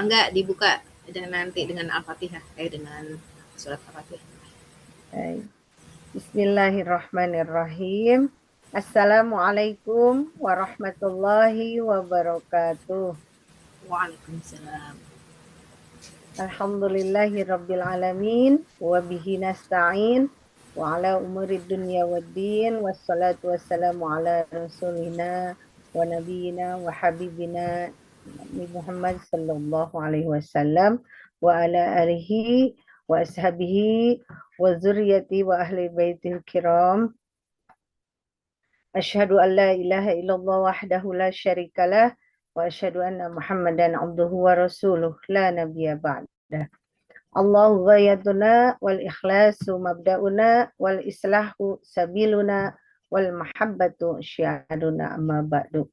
Enggak dibuka dan nanti dengan Al-Fatihah, dengan surat Al-Fatihah. Baik. Bismillahirrahmanirrahim. Assalamualaikum warahmatullahi wabarakatuh. Waalaikumsalam. Alhamdulillahirabbil alamin wa bihi nasta'in wa ala umurid dunya waddin wassalatu wassalamu ala rasulina wa nabiyyina wa habibina Nabi Muhammad sallallahu alaihi wasallam wa ala alihi wa ashabihi wa zurriyati wa ahli baitil kiram. Asyhadu an la ilaha illallah wahdahu la syarikalah wa asyhadu anna Muhammadan abduhu wa rasuluh la nabiyya ba'da. Allahu ghayatuna wal ikhlasu mabda'una wal islahu sabiluna wal mahabbatu syiaruna amma ba'du.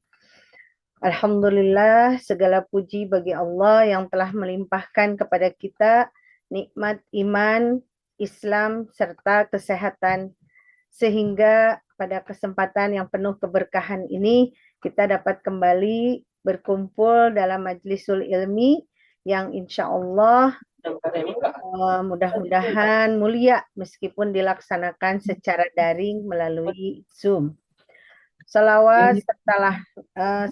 Alhamdulillah, segala puji bagi Allah yang telah melimpahkan kepada kita nikmat iman, Islam, serta kesehatan, sehingga pada kesempatan yang penuh keberkahan ini kita dapat kembali berkumpul dalam majlisul ilmi yang insya Allah mudah-mudahan mulia meskipun dilaksanakan secara daring melalui Zoom. Salawat serta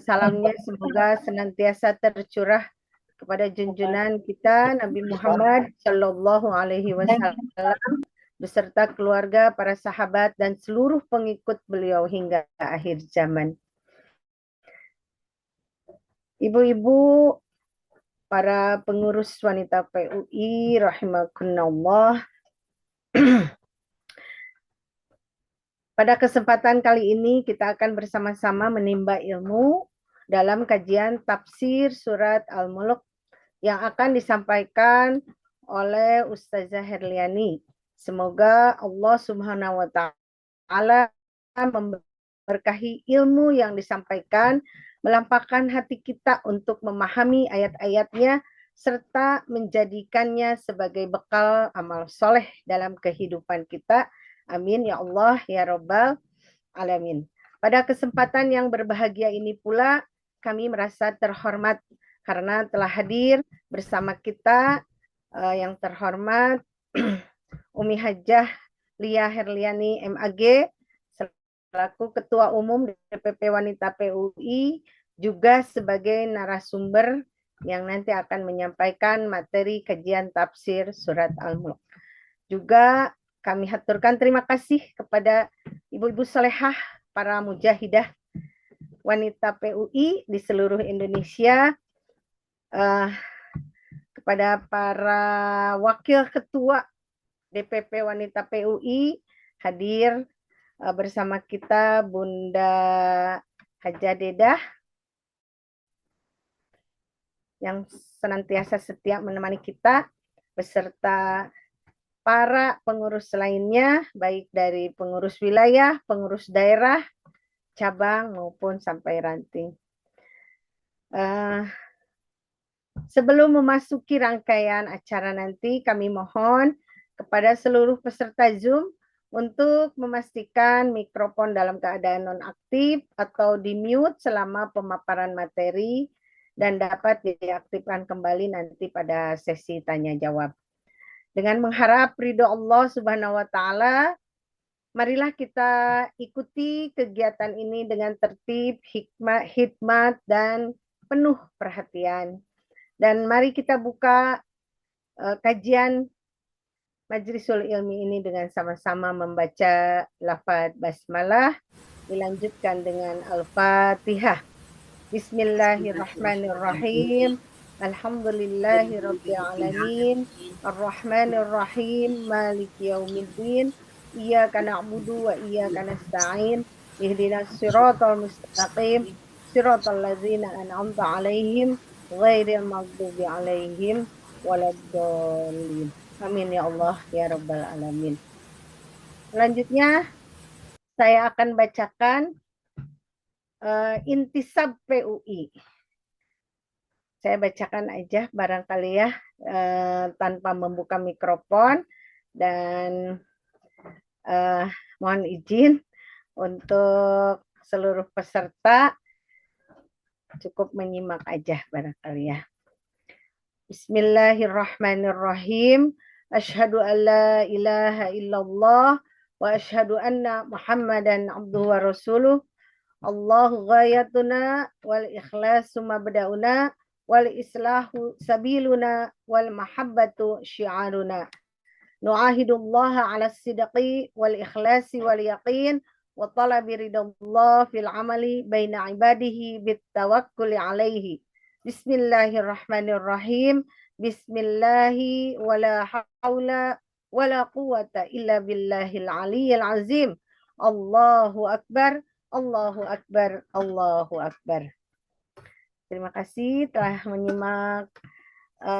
salamnya semoga senantiasa tercurah kepada junjungan kita Nabi Muhammad Shallallahu Alaihi Wasallam beserta keluarga, para sahabat dan seluruh pengikut beliau hingga akhir zaman. Ibu-ibu, para pengurus wanita PUI rahimakumullah. Pada kesempatan kali ini kita akan bersama-sama menimba ilmu dalam kajian tafsir surat Al-Mulk yang akan disampaikan oleh Ustazah Herliani. Semoga Allah Subhanahu wa taala memberkahi ilmu yang disampaikan, melampahkan hati kita untuk memahami ayat-ayatnya serta menjadikannya sebagai bekal amal soleh dalam kehidupan kita. Amin ya Allah ya Rabbal alamin. Pada kesempatan yang berbahagia ini pula kami merasa terhormat karena telah hadir bersama kita yang terhormat Umi Hajah Lia Herliani MAG selaku Ketua Umum DPP Wanita PUI, juga sebagai narasumber yang nanti akan menyampaikan materi kajian tafsir surat Al-Mulk. Juga kami haturkan terima kasih kepada ibu-ibu salehah, para mujahidah wanita PUI di seluruh Indonesia, kepada para wakil ketua DPP Wanita PUI hadir bersama kita Bunda Hajah Dedah yang senantiasa setia menemani kita beserta para pengurus lainnya, baik dari pengurus wilayah, pengurus daerah, cabang maupun sampai ranting. Sebelum memasuki rangkaian acara nanti, kami mohon kepada seluruh peserta Zoom untuk memastikan mikrofon dalam keadaan nonaktif atau di-mute selama pemaparan materi dan dapat diaktifkan kembali nanti pada sesi tanya jawab. Dengan mengharap ridho Allah Subhanahu wa taala, marilah kita ikuti kegiatan ini dengan tertib, hikmat dan penuh perhatian. Dan mari kita buka kajian Majlisul Ilmi ini dengan sama-sama membaca lafaz basmalah, dilanjutkan dengan Al-Fatihah. Bismillahirrahmanirrahim. Alhamdulillahirabbil alamin. Arrahmanirrahim. Maliki yaumiddin. Iyyaka na'budu wa iyyaka nasta'in. Ihdinas siratal mustaqim. Siratal ladzina an'amta 'alaihim ghairil maghdubi 'alaihim waladdallin. Amin ya Allah ya rabbal alamin. Selanjutnya saya akan bacakan intisab PUI. Saya bacakan aja barangkali ya, tanpa membuka mikrofon, dan mohon izin untuk seluruh peserta cukup menyimak aja barangkali ya. Bismillahirrahmanirrahim. Asyhadu an la ilaha illallah wa asyhadu anna Muhammadan abduhu wa rasuluh. Allahu ghayatuna wal ikhlasu mabda'una wal islahu sabiluna wal mahabbatu syiaruna. Nu'ahidullaha ala sidqi wal ikhlasi wal yaqin wa talabi ridallah fil amali baina ibadihi bit tawakkuli alaihi. Bismillahirrahmanirrahim. Bismillahi wala haula wala quwata illa billahil aliyyil azim. Allahu akbar, Allahu akbar, Allahu akbar. Terima kasih telah menyimak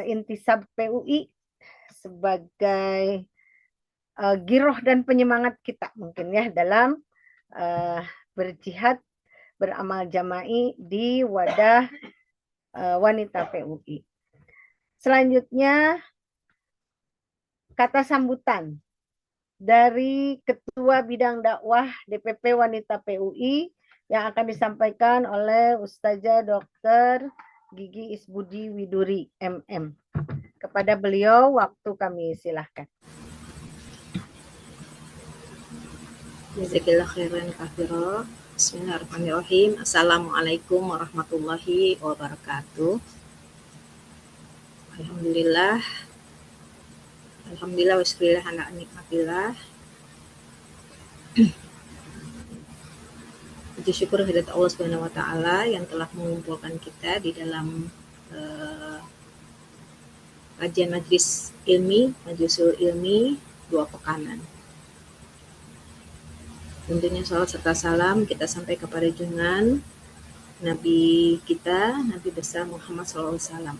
intisab PUI sebagai giroh dan penyemangat kita mungkin ya dalam berjihad beramal jama'i di wadah wanita PUI. Selanjutnya kata sambutan dari Ketua Bidang Dakwah DPP Wanita PUI yang akan disampaikan oleh Ustazah Dr. Gigi Isbudi Widuri MM. Kepada beliau waktu kami silahkan. Jazakillah khairan katsira. Bismillahirrahmanirrahim. Assalamualaikum warahmatullahi wabarakatuh. Alhamdulillah. Alhamdulillah wa syukurillah ala nikmatillah. Puji syukur kehadirat Allah Subhanahu wa taala yang telah mengumpulkan kita di dalam kajian majlis ilmi, majlisul ilmi 2 pekanan. Tentunya salawat serta salam kita sampai kepada junjungan Nabi kita, Nabi besar Muhammad SAW.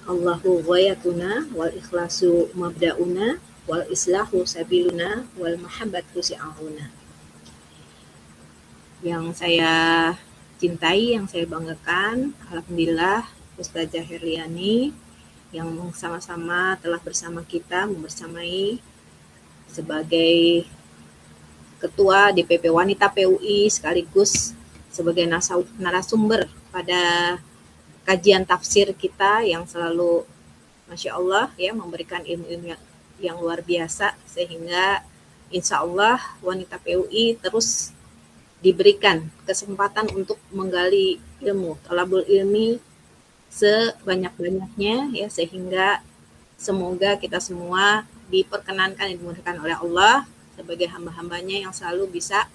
Allahu ghayatuna wal ikhlasu mabda'una wal islahu sabiluna wal mahabbatu syi'aruna. Yang saya cintai, yang saya banggakan, alhamdulillah Ustazah Herliani yang sama-sama telah bersama kita membersamai sebagai Ketua DPP Wanita PUI sekaligus sebagai narasumber pada kajian tafsir kita yang selalu Masya Allah ya memberikan ilmu-ilmu yang luar biasa sehingga insya Allah wanita PUI terus diberikan kesempatan untuk menggali ilmu, thalabul ilmi sebanyak-banyaknya ya sehingga semoga kita semua diperkenankan dan dimudahkan oleh Allah sebagai hamba-hambanya yang selalu bisa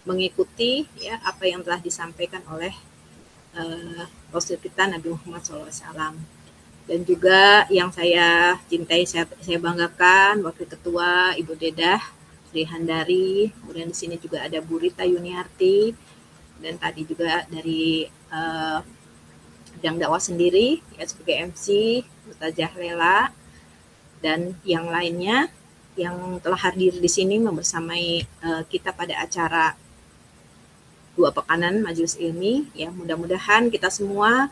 mengikuti ya apa yang telah disampaikan oleh Rasul kita Nabi Muhammad SAW. Dan juga yang saya cintai, saya banggakan Wakil Ketua Ibu Dedah Sri Handari, kemudian di sini juga ada Bu Rita Yuniarti, dan tadi juga dari bidang dakwah sendiri ya sebagai MC Ustazah Lela dan yang lainnya yang telah hadir di sini membersamai kita pada acara 2 pekanan majelis ilmi ya, mudah-mudahan kita semua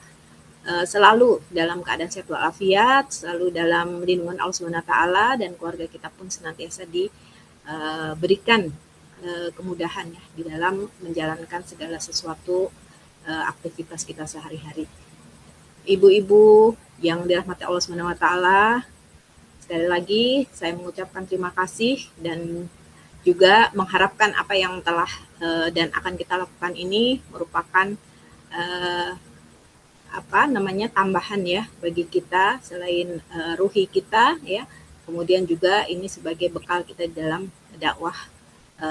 selalu dalam keadaan sehat walafiat, selalu dalam lindungan Allah Subhanahu wa taala dan keluarga kita pun senantiasa diberikan kemudahan ya di dalam menjalankan segala sesuatu aktivitas kita sehari-hari. Ibu-ibu yang dirahmati Allah Subhanahu wa taala, sekali lagi saya mengucapkan terima kasih dan juga mengharapkan apa yang telah dan akan kita lakukan ini merupakan tambahan ya bagi kita selain ruhi kita ya, kemudian juga ini sebagai bekal kita dalam dakwah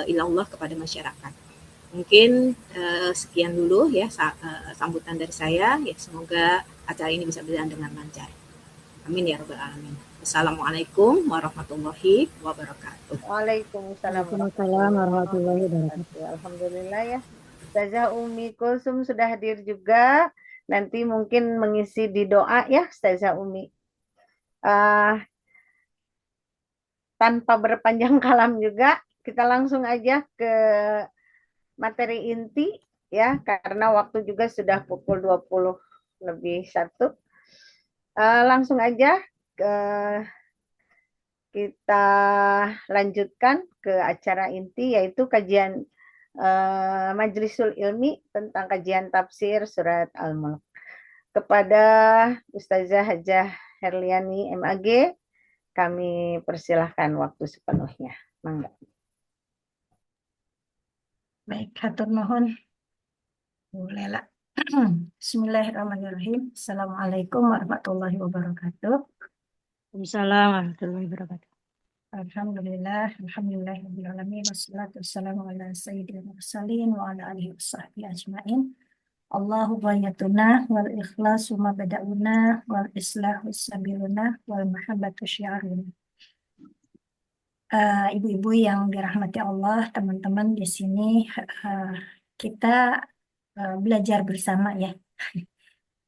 ilallah kepada masyarakat. Mungkin sekian dulu ya sambutan dari saya ya, semoga acara ini bisa berjalan dengan lancar. Amin ya rabbal alamin. Assalamualaikum warahmatullahi wabarakatuh. Waalaikumsalam warahmatullahi wabarakatuh. Alhamdulillah ya. Ustazah Umi Kulsum sudah hadir juga. Nanti mungkin mengisi di doa ya Ustazah Umi. Tanpa berpanjang kalam juga, kita langsung aja ke materi inti ya, karena waktu juga sudah pukul 20:01. Langsung aja kita lanjutkan ke acara inti yaitu kajian Majlisul Ilmi tentang kajian tafsir surat Al-Mulk. kepada Ustazah Hajah Herliani MAG, kami persilahkan waktu sepenuhnya. Mangga. Baik, hatur nuhun. Bolehlah. Bismillahirrahmanirrahim. Assalamualaikum warahmatullahi wabarakatuh. Waalaikumsalam warahmatullahi wabarakatuh. Alhamdulillahirrahmanirrahim. Wassalatu wassalamu ala sayyidil mursalin wa ala alihi wasahbihi ajma'in. Allahu ghaayatuna wal ikhlasu ma bada'una wal islahu sabiluna wal mahabbatu syiaruna. Ibu-ibu yang dirahmati Allah, teman-teman di sini kita belajar bersama ya.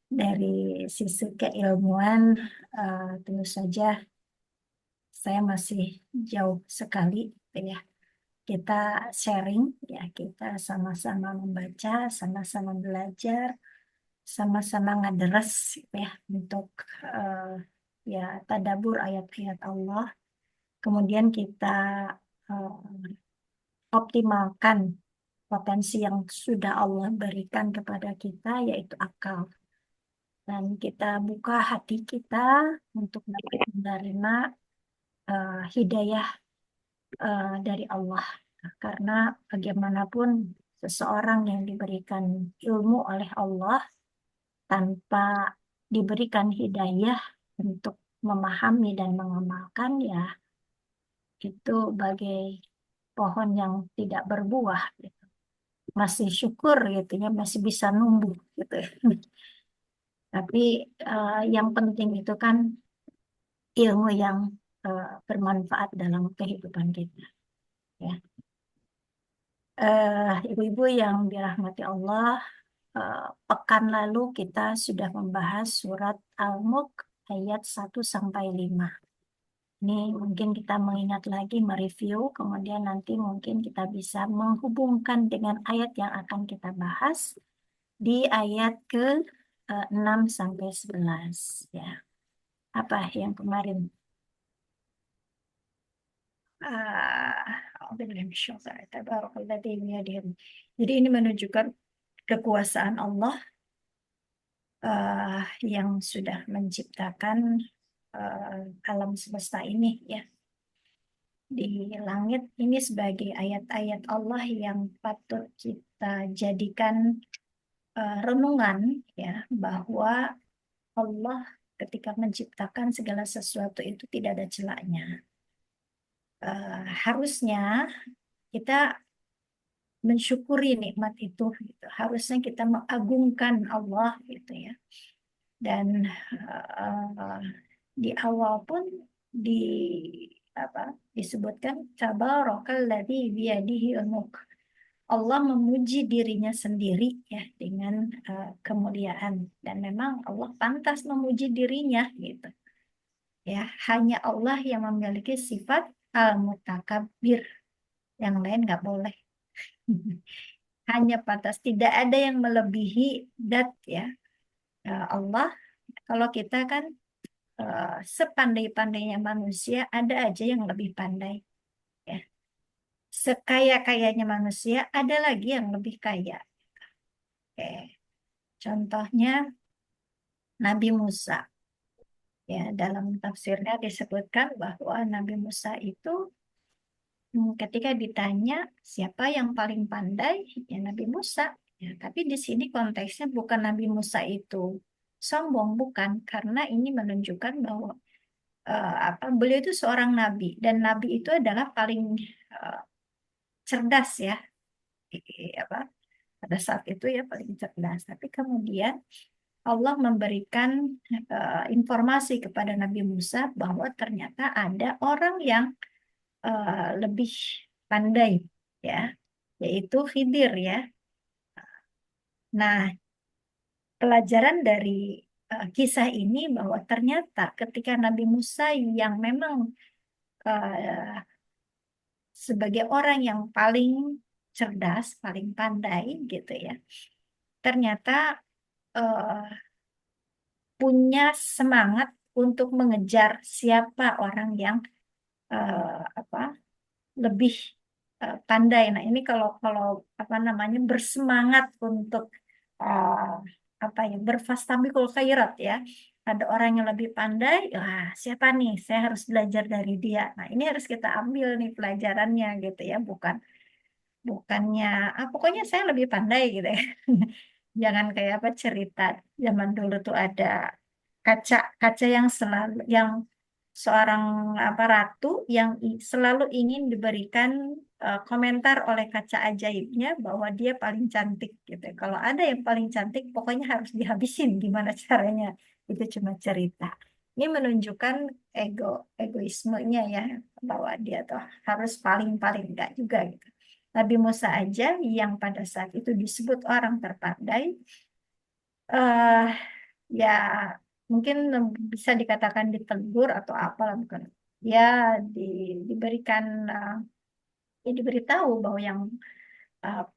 Dari sisi keilmuan tentu saja saya masih jauh sekali ya. Kita sharing ya, kita sama-sama membaca, sama-sama belajar, sama-sama ngaderes ya untuk ya tadabur ayat-ayat Allah. Kemudian kita optimalkan potensi yang sudah Allah berikan kepada kita, yaitu akal. Dan kita buka hati kita untuk dapat menerima hidayah dari Allah. Karena bagaimanapun seseorang yang diberikan ilmu oleh Allah tanpa diberikan hidayah untuk memahami dan mengamalkan, ya itu bagai pohon yang tidak berbuah gitu. Masih syukur gitu ya, masih bisa numbuh gitu. Tapi yang penting itu kan ilmu yang bermanfaat dalam kehidupan kita ya. Ibu-ibu yang dirahmati Allah, pekan lalu kita sudah membahas surat Al-Mulk ayat 1 sampai 5. Ini mungkin kita mengingat lagi, mereview, kemudian nanti mungkin kita bisa menghubungkan dengan ayat yang akan kita bahas di ayat ke 6 sampai 11 ya. Apa yang kemarin? Jadi ini menunjukkan kekuasaan Allah yang sudah menciptakan alam semesta ini ya. Di langit ini sebagai ayat-ayat Allah yang patut kita jadikan renungan ya, bahwa Allah ketika menciptakan segala sesuatu itu tidak ada celahnya. Harusnya kita mensyukuri nikmat itu gitu. Harusnya kita mengagungkan Allah gitu ya. Dan di awal pun disebutkan tabarakalladzi biyadihil mulk. Allah memuji dirinya sendiri ya dengan kemuliaan, dan memang Allah pantas memuji dirinya gitu. Ya, hanya Allah yang memiliki sifat al-mutakabbir. Yang lain nggak boleh. Hanya pantas, tidak ada yang melebihi dat ya Allah. Kalau kita kan sepandai-pandainya manusia, ada aja yang lebih pandai ya. Sekaya-kayanya manusia, ada lagi yang lebih kaya. Oke. Contohnya Nabi Musa. Ya, dalam tafsirnya disebutkan bahwa Nabi Musa itu ketika ditanya siapa yang paling pandai, ya Nabi Musa. Ya, tapi di sini konteksnya bukan Nabi Musa itu sombong, bukan, karena ini menunjukkan bahwa beliau itu seorang nabi, dan nabi itu adalah paling cerdas ya, pada saat itu ya paling cerdas. Tapi kemudian Allah memberikan informasi kepada Nabi Musa bahwa ternyata ada orang yang lebih pandai ya, yaitu Khidir ya. Nah, pelajaran dari kisah ini bahwa ternyata ketika Nabi Musa yang memang sebagai orang yang paling cerdas, paling pandai gitu ya, ternyata punya semangat untuk mengejar siapa orang yang lebih pandai. Nah, ini kalau bersemangat untuk berfastabiqul khairat ya. Ada orang yang lebih pandai, wah siapa nih? Saya harus belajar dari dia. Nah, ini harus kita ambil nih pelajarannya gitu ya, bukannya pokoknya saya lebih pandai gitu ya. Jangan kayak cerita zaman dulu tuh ada kaca yang seorang ratu yang selalu ingin diberikan komentar oleh kaca ajaibnya bahwa dia paling cantik gitu. Kalau ada yang paling cantik pokoknya harus dihabisin gimana caranya. Itu cuma cerita. Ini menunjukkan egoismenya ya, bahwa dia tuh harus paling-paling enggak juga gitu. Nabi Musa aja yang pada saat itu disebut orang terpandai, eh ya mungkin bisa dikatakan ditegur atau apalah, bukan ya, diberikan diberitahu bahwa yang uh,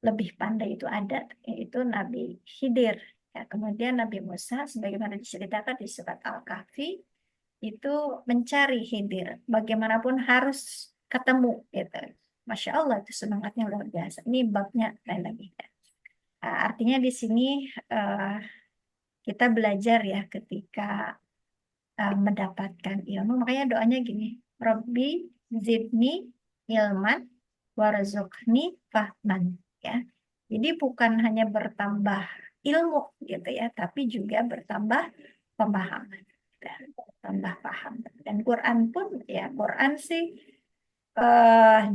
lebih pandai itu ada, yaitu Nabi Khidir ya. Kemudian Nabi Musa sebagaimana diceritakan di surat Al-Kahfi itu mencari Khidir bagaimanapun harus ketemu gitu. Masya Allah, itu semangatnya luar biasa. Ini babnya lain lagi ya. Artinya di sini uh, kita belajar ya ketika mendapatkan ilmu. Makanya doanya gini, Rabbi zidni ilman warzuqni fahman ya. Jadi bukan hanya bertambah ilmu gitu ya, tapi juga bertambah pemahaman, bertambah paham. Dan Quran pun ya, Quran sih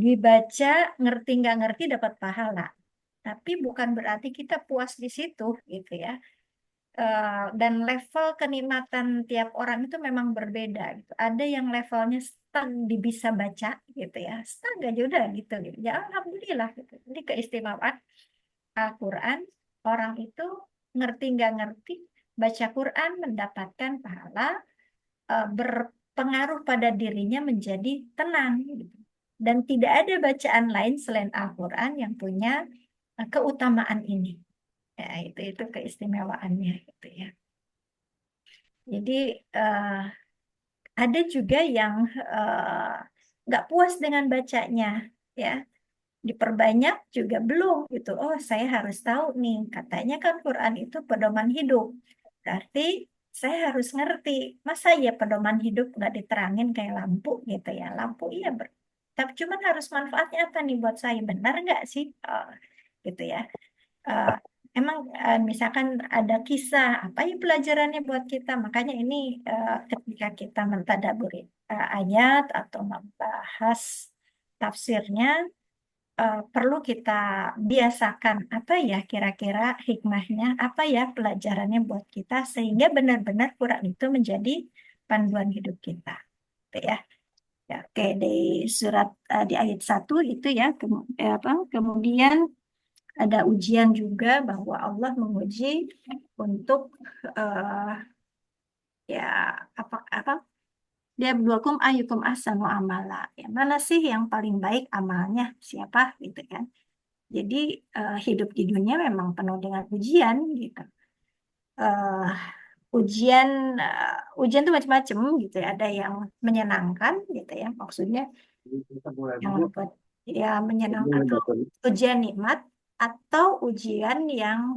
dibaca ngerti nggak ngerti dapat pahala. Tapi bukan berarti kita puas di situ gitu ya. Dan level kenikmatan tiap orang itu memang berbeda gitu. Ada yang levelnya stuck di bisa baca gitu ya, stuck aja udah gitu. Ya alhamdulillah gitu. Jadi keistimewaan Al-Quran, orang itu ngerti nggak ngerti baca Quran mendapatkan pahala, berpengaruh pada dirinya menjadi tenang gitu. Dan tidak ada bacaan lain selain Al-Quran yang punya keutamaan ini. Ya, itu keistimewaannya gitu ya. Jadi ada juga yang nggak puas dengan bacanya, ya, diperbanyak juga belum gitu. Oh, saya harus tahu nih, katanya kan Quran itu pedoman hidup, berarti saya harus ngerti. Masa ya pedoman hidup nggak diterangin kayak lampu gitu ya? Lampu iya, tapi cuman harus manfaatnya apa nih buat saya? Benar nggak sih? Gitu ya. Uh, Emang misalkan ada kisah apa ya pelajarannya buat kita, makanya ini ketika kita mentadaburi ayat atau membahas tafsirnya, perlu kita biasakan apa ya kira-kira hikmahnya, apa ya pelajarannya buat kita, sehingga benar-benar Quran itu menjadi panduan hidup kita gitu ya. Ya, oke, di surat di ayat 1 itu ya, kemudian ada ujian juga bahwa Allah menguji untuk ya apa dia berdoakum ayyukum ahsanu amala. Yang mana sih yang paling baik amalnya, siapa gitu kan. Jadi hidup di dunia memang penuh dengan ujian gitu. Ujian tuh macam-macam gitu ya. Ada yang menyenangkan gitu ya. Maksudnya yang buat ya menyenangkan tuh ujian nikmat atau ujian yang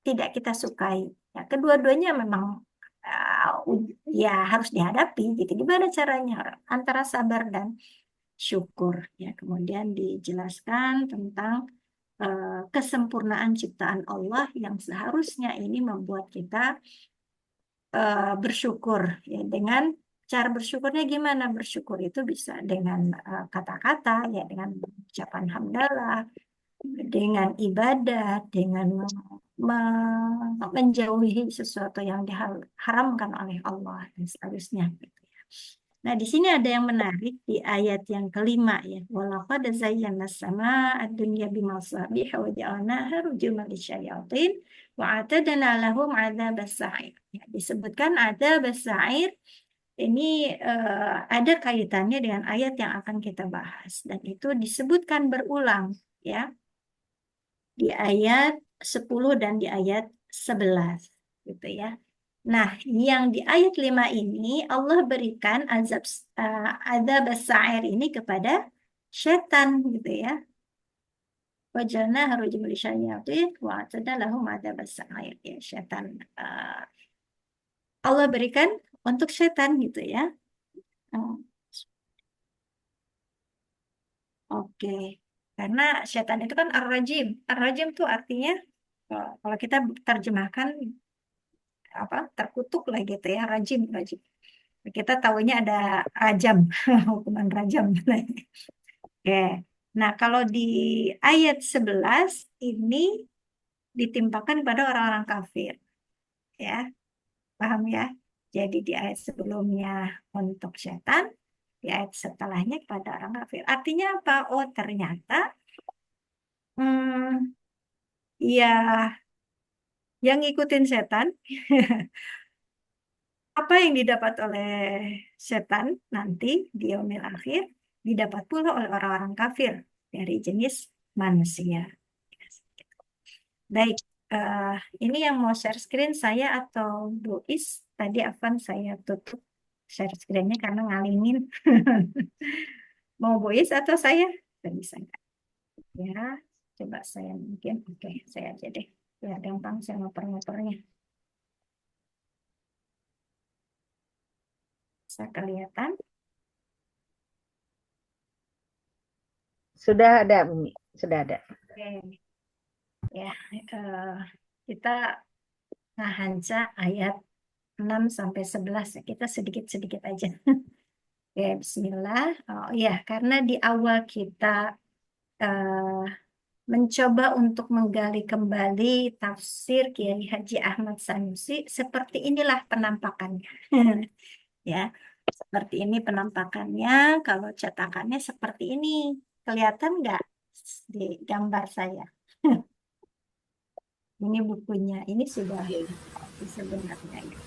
tidak kita sukai. Ya, kedua-duanya memang ya harus dihadapi gitu. Gimana caranya? Antara sabar dan syukur. Ya, kemudian dijelaskan tentang kesempurnaan ciptaan Allah yang seharusnya ini membuat kita bersyukur. Ya, dengan cara bersyukurnya gimana? Bersyukur itu bisa dengan kata-kata, ya dengan ucapan hamdalah, dengan ibadah, dengan menjauhi sesuatu yang diharamkan oleh Allah dan seterusnya. Nah, di sini ada yang menarik di ayat yang kelima ya. Walaqad zayyana as-samaa'a ad-dunya bimasabih wa ja'alnaha rujuman lisyayatin wa a'tadna lahum 'adzabas sa'ir. Ya, disebutkan adzabas sa'ir ini ada kaitannya dengan ayat yang akan kita bahas, dan itu disebutkan berulang ya di ayat 10 dan di ayat 11 gitu ya. Nah, yang di ayat 5 ini Allah berikan azab as-sa'ir ini kepada setan gitu ya. Wajana harujul syayatin wa atadna lahum adzabas sa'ir. Ya, setan. Allah berikan untuk setan gitu ya. Hmm, Oke. Karena setan itu kan ar-rajim. Ar-rajim itu artinya kalau kita terjemahkan apa terkutuk lah gitu ya, rajim, rajim. Kita tahunya ada rajam, hukuman rajam. Oke. Nah, kalau di ayat 11 ini ditimpakan pada orang-orang kafir, ya. Paham ya? Jadi di ayat sebelumnya untuk setan, di ayat setelahnya kepada orang kafir. Artinya apa? Oh, ternyata hmm, ya yang ngikutin setan, apa yang didapat oleh setan nanti di yaumil akhir, didapat pula oleh orang-orang kafir dari jenis manusia. Baik, ini yang mau share screen saya atau Bu Is? Tadi Afan saya tutup share screen-nya karena ngalingin. Mau Bu Is atau saya? Saya bisa nggak? Ya, coba saya mungkin. Oke, saya aja deh. Ya, gampang saya ngoper-ngopernya. Bisa kelihatan? Sudah ada, Umi. Sudah ada. Oke. Ya, kita ngahanca ayat 6 sampai 11. Kita sedikit-sedikit aja. Oke, bismillah. Oh iya, karena di awal kita eh, mencoba untuk menggali kembali tafsir Kiai Haji Ahmad Sanusi, seperti inilah penampakannya. Ya, seperti ini penampakannya. Kalau cetakannya seperti ini. Kelihatan nggak di gambar saya? Ini bukunya. Ini sudah sebenarnya. Ya.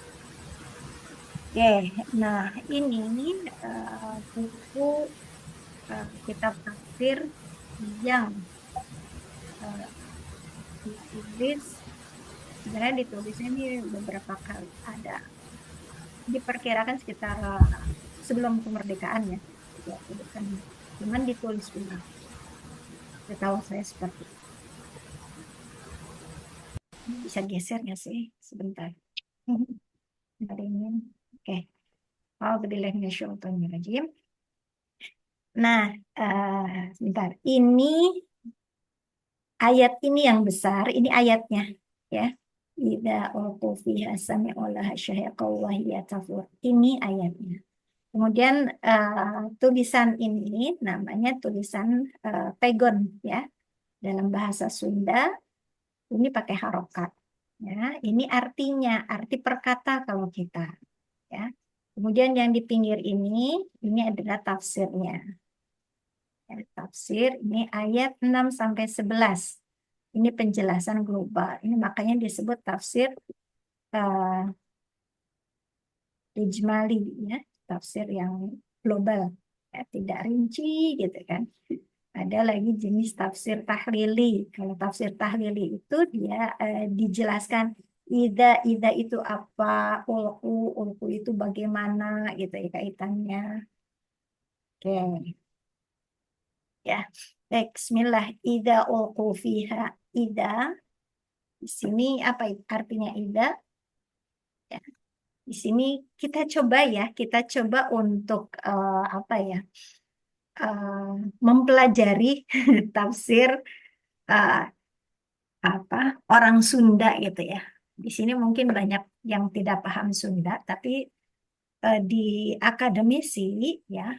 Oke, nah ini buku kitab tafsir yang ditulis, sebenarnya ditulisnya ini beberapa kali ada, diperkirakan sekitar sebelum kemerdekaan ya, cuman ditulis ulang. Setahu saya seperti itu. Bisa geser nggak sih sebentar? Oke. Alhamdulillahirrahmanirrahim. Nah, sebentar. Ini ayat ini yang besar, ini ayatnya ya. Idza ulqu fiha sami'u laha syahiqaw wa hiya tafur. Ini ayatnya. Kemudian tulisan ini namanya tulisan pegon ya. Dalam bahasa Sunda ini pakai harokat. Ya, ini artinya, arti perkata kalau kita ya. Kemudian yang di pinggir ini adalah tafsirnya. Ya, tafsir ini ayat 6 sampai 11. Ini penjelasan global. Ini makanya disebut tafsir ijmali ya, tafsir yang global. Ya, tidak rinci gitu kan. Ada lagi jenis tafsir tahlili. Kalau tafsir tahlili itu dia dijelaskan ida itu apa, ulku itu bagaimana gitu ya kaitannya. Oke. Ya. Baik, bismillah. Ida ulku fiha. Ida. Di sini apa artinya ida? Ya. Di sini kita coba untuk apa ya? Mempelajari tafsir uh, apa orang Sunda gitu ya. Di sini mungkin banyak yang tidak paham Sunda, tapi di akademisi ya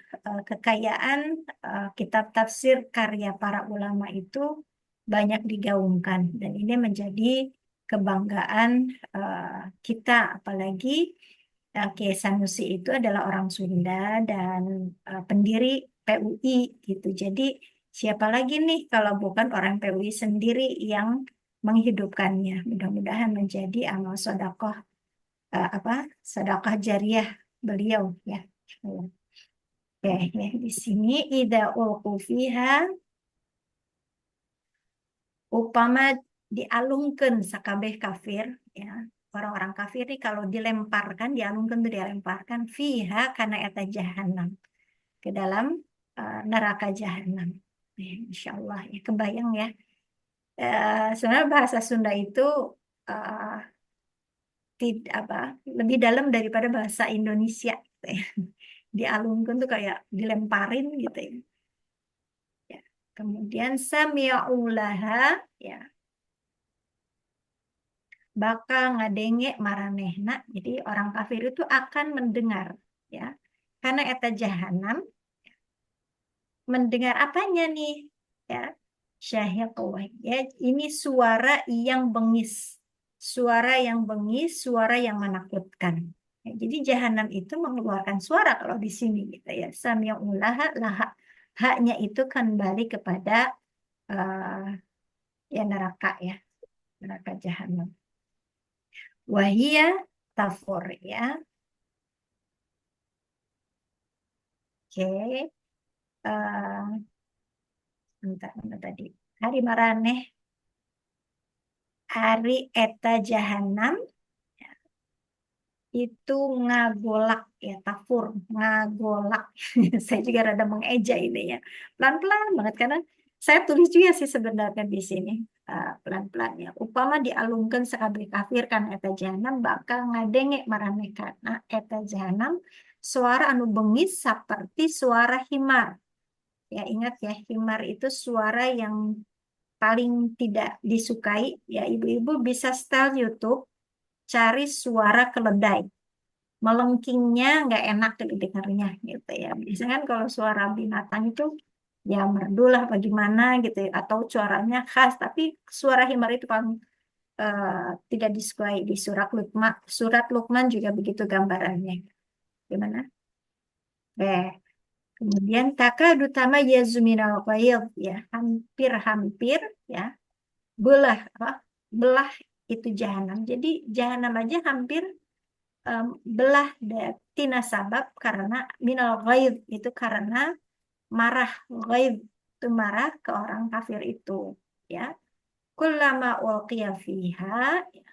kekayaan kitab tafsir karya para ulama itu banyak digaungkan dan ini menjadi kebanggaan kita, apalagi Kiai Sanusi itu adalah orang Sunda dan pendiri PUI gitu. Jadi siapa lagi nih kalau bukan orang PUI sendiri yang menghidupkannya. Mudah-mudahan menjadi amal sodakoh apa sedekah jariah beliau ya. Oke, ya di sini ida ulqu fiha upama dialungkeun sakabeh kafir ya. Orang-orang kafir ini kalau dilemparkan, dialungkeun itu dilemparkan fiha karena eta jahanam ke dalam neraka jahanam. Ya, insya Allah ya kebayang ya. sebenarnya bahasa Sunda itu eh, tidak apa lebih dalam daripada bahasa Indonesia gitu ya. Dialungkan tuh kayak dilemparin gitu ya. Ya. Kemudian sami'ulaha ya bakal ngadenge maranehna. Jadi orang kafir itu akan mendengar ya. Karena eta jahanam mendengar apanya nih? Ya, syahiqah. Ya, ini suara yang bengis. Suara yang bengis, suara yang menakutkan. Ya, jadi jahanam itu mengeluarkan suara kalau di sini gitu ya. Sami'un laha laha. Haknya itu kembali kepada ya neraka ya, neraka jahanam. Wahia tafur ya. Oke. Eh, bentar, mana tadi? Hari maraneh, hari eta jahanam itu ngagolak ya tafur ngagolak. Saya juga rada mengeja ini ya, pelan-pelan banget karena saya tulis juga sih sebenarnya di sini. Pelan-pelan ya upama dialungkan sekabeh kafir kan eta jahanam bakal ngadenge marane karena eta jahanam suara anu bengis seperti suara himar ya. Ingat ya, himar itu suara yang paling tidak disukai ya. Ibu-ibu bisa setel YouTube, cari suara keledai melengkingnya nggak enak didengarnya gitu ya. Biasanya kan kalau suara binatang itu ya merdulah bagaimana gitu ya, atau suaranya khas, tapi suara himar itu paling eh, tidak disukai. Di surat Luqman juga begitu gambarannya. Gimana? Kemudian takadu tamayyazu minal ghaidh ya, hampir-hampir ya belah apa? Belah itu jahanam. Jadi jahanam aja hampir belah tina sabab karena minal ghaid itu karena marah. Ghaid itu marah ke orang kafir itu ya. Kullama ulqiya fiha ya,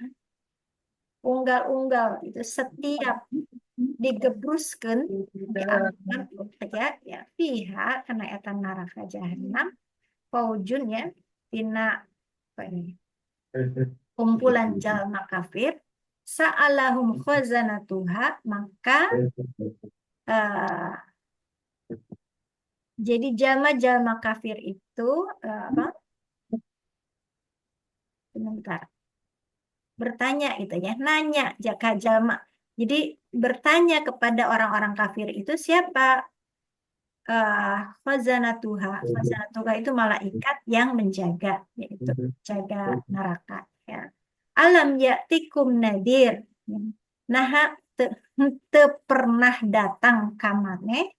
unggal-unggal itu setiap digebruskan diangkat ya ya fiha karena eta neraka jahanam faujun ya tina apa ini kumpulan jalma kafir sa'alahum khazanatuha maka eh, jadi jalma-jalma kafir itu apa? Sebentar. Bertanya gitu ya, nanya jaka jalma. Jadi bertanya kepada orang-orang kafir itu siapa? Khazanatuha. Khazanatuha itu malaikat yang menjaga, yaitu jaga neraka. Ya. Alam ya'tikum nadir. Nah, te, te pernah datang kamane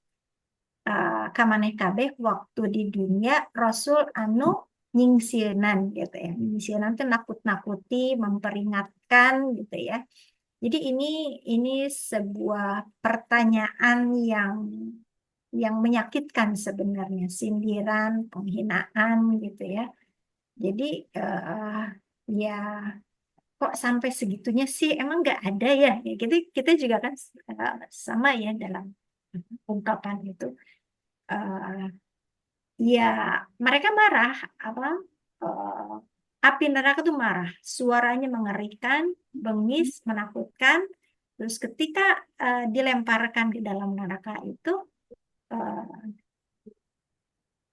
kamaneh kabeh waktu di dunia Rasul anu nyingsieunan gitu ya. Nyingsieunan itu nakut-nakuti, memperingatkan gitu ya. Jadi ini sebuah pertanyaan yang menyakitkan sebenarnya, sindiran, penghinaan gitu ya. Jadi ya kok sampai segitunya sih, emang nggak ada ya? Ya kita juga kan sama ya dalam ungkapan itu. Eh, Ya, mereka marah apa? eh, Api neraka itu marah, suaranya mengerikan, bengis, menakutkan. Terus ketika dilemparkan ke dalam neraka itu, eh,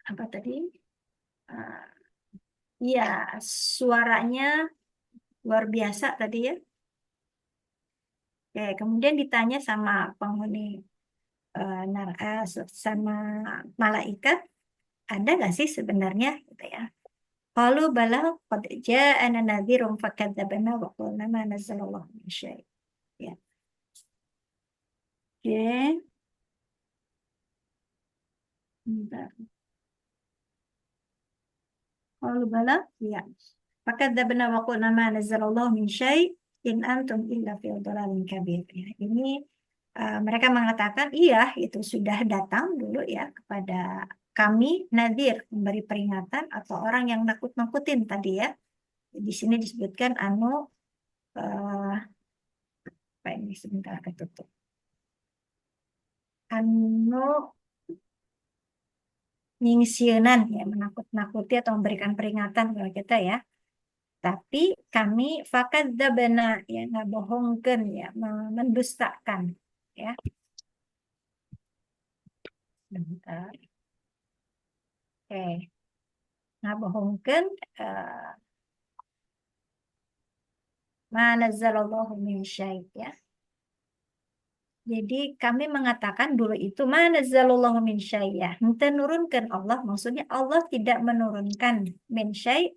apa tadi? Eh, ya, suaranya luar biasa tadi ya. Oke, kemudian ditanya sama penghuni neraka, sama malaikat, ada nggak sih sebenarnya, gitu ya? Qalu bala qad ja'ana nadhirum fakadzabna wa qulna ma nazzalallahu min syai'. Ya. Oke. Bentar. Qalu bala ya. Fakadzabna wa qulna ma nazzalallahu min syai' in antum illa fi dhalalin kabir. Ya. Ini mereka mengatakan iya itu sudah datang dulu ya kepada kami nadhir memberi peringatan atau orang yang nakut-nakutin tadi ya. Di sini disebutkan eh, apa ini sebentar ketutup. Anu nyingsienan ya, menakut-nakuti atau memberikan peringatan kepada kita ya. Tapi kami fakadzabna ya, nggak bohongkan ya, mendustakan ya. Bentar. Oke, nggak bohongkan ma nazzalallahu min syai' ya. Jadi kami mengatakan dulu itu ma nazzalallahu min syai' ya. Ente nurunkan Allah, maksudnya Allah tidak menurunkan min syai'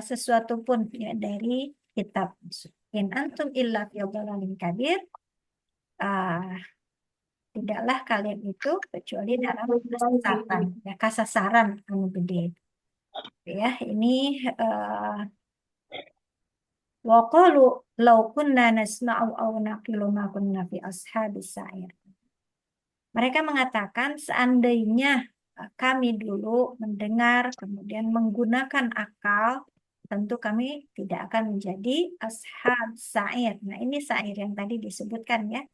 sesuatu pun ya dari kitab. In antum illa fi dhalalin kabir. Tidaklah kalian itu kecuali dalam kesesatan, ya kasasaran anu gede. Ya, ini wa qalu law kunna nasma'u aw naqilu ma kunna fi ashabis sa'ir. Mereka mengatakan seandainya kami dulu mendengar kemudian menggunakan akal, tentu kami tidak akan menjadi ashab sa'ir. Nah, ini sa'ir yang tadi disebutkan ya.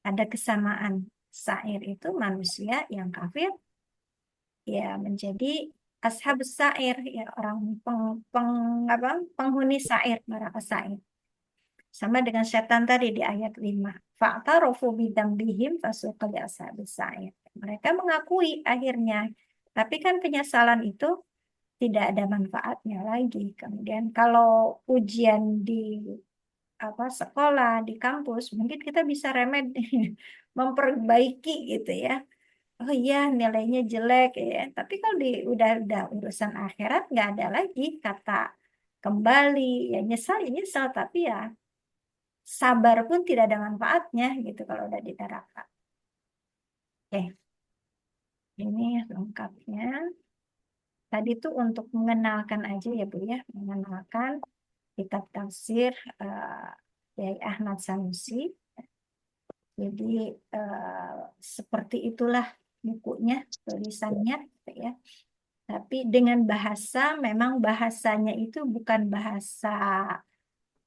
Ada kesamaan. Sa'ir itu manusia yang kafir ya menjadi ashab sa'ir ya, orang penghuni sa'ir, neraka sa'ir. Sama dengan setan tadi di ayat 5. Fa'tarofu bidambihim fasuqa li ashabis sa'ir. Mereka mengakui akhirnya, tapi kan penyesalan itu tidak ada manfaatnya lagi. Kemudian kalau ujian di sekolah, di kampus, mungkin kita bisa remedi memperbaiki gitu ya. Oh iya, nilainya jelek ya. Tapi kalau udah urusan akhirat nggak ada lagi kata kembali. Ya nyesal, tapi ya sabar pun tidak ada manfaatnya gitu kalau udah di neraka. Oke, ini lengkapnya. Tadi tuh untuk mengenalkan aja ya Bu ya, mengenalkan kitab tafsir Kiai Ahmad Sanusi. Jadi seperti itulah bukunya, tulisannya gitu ya. Tapi dengan bahasa, memang bahasanya itu bukan bahasa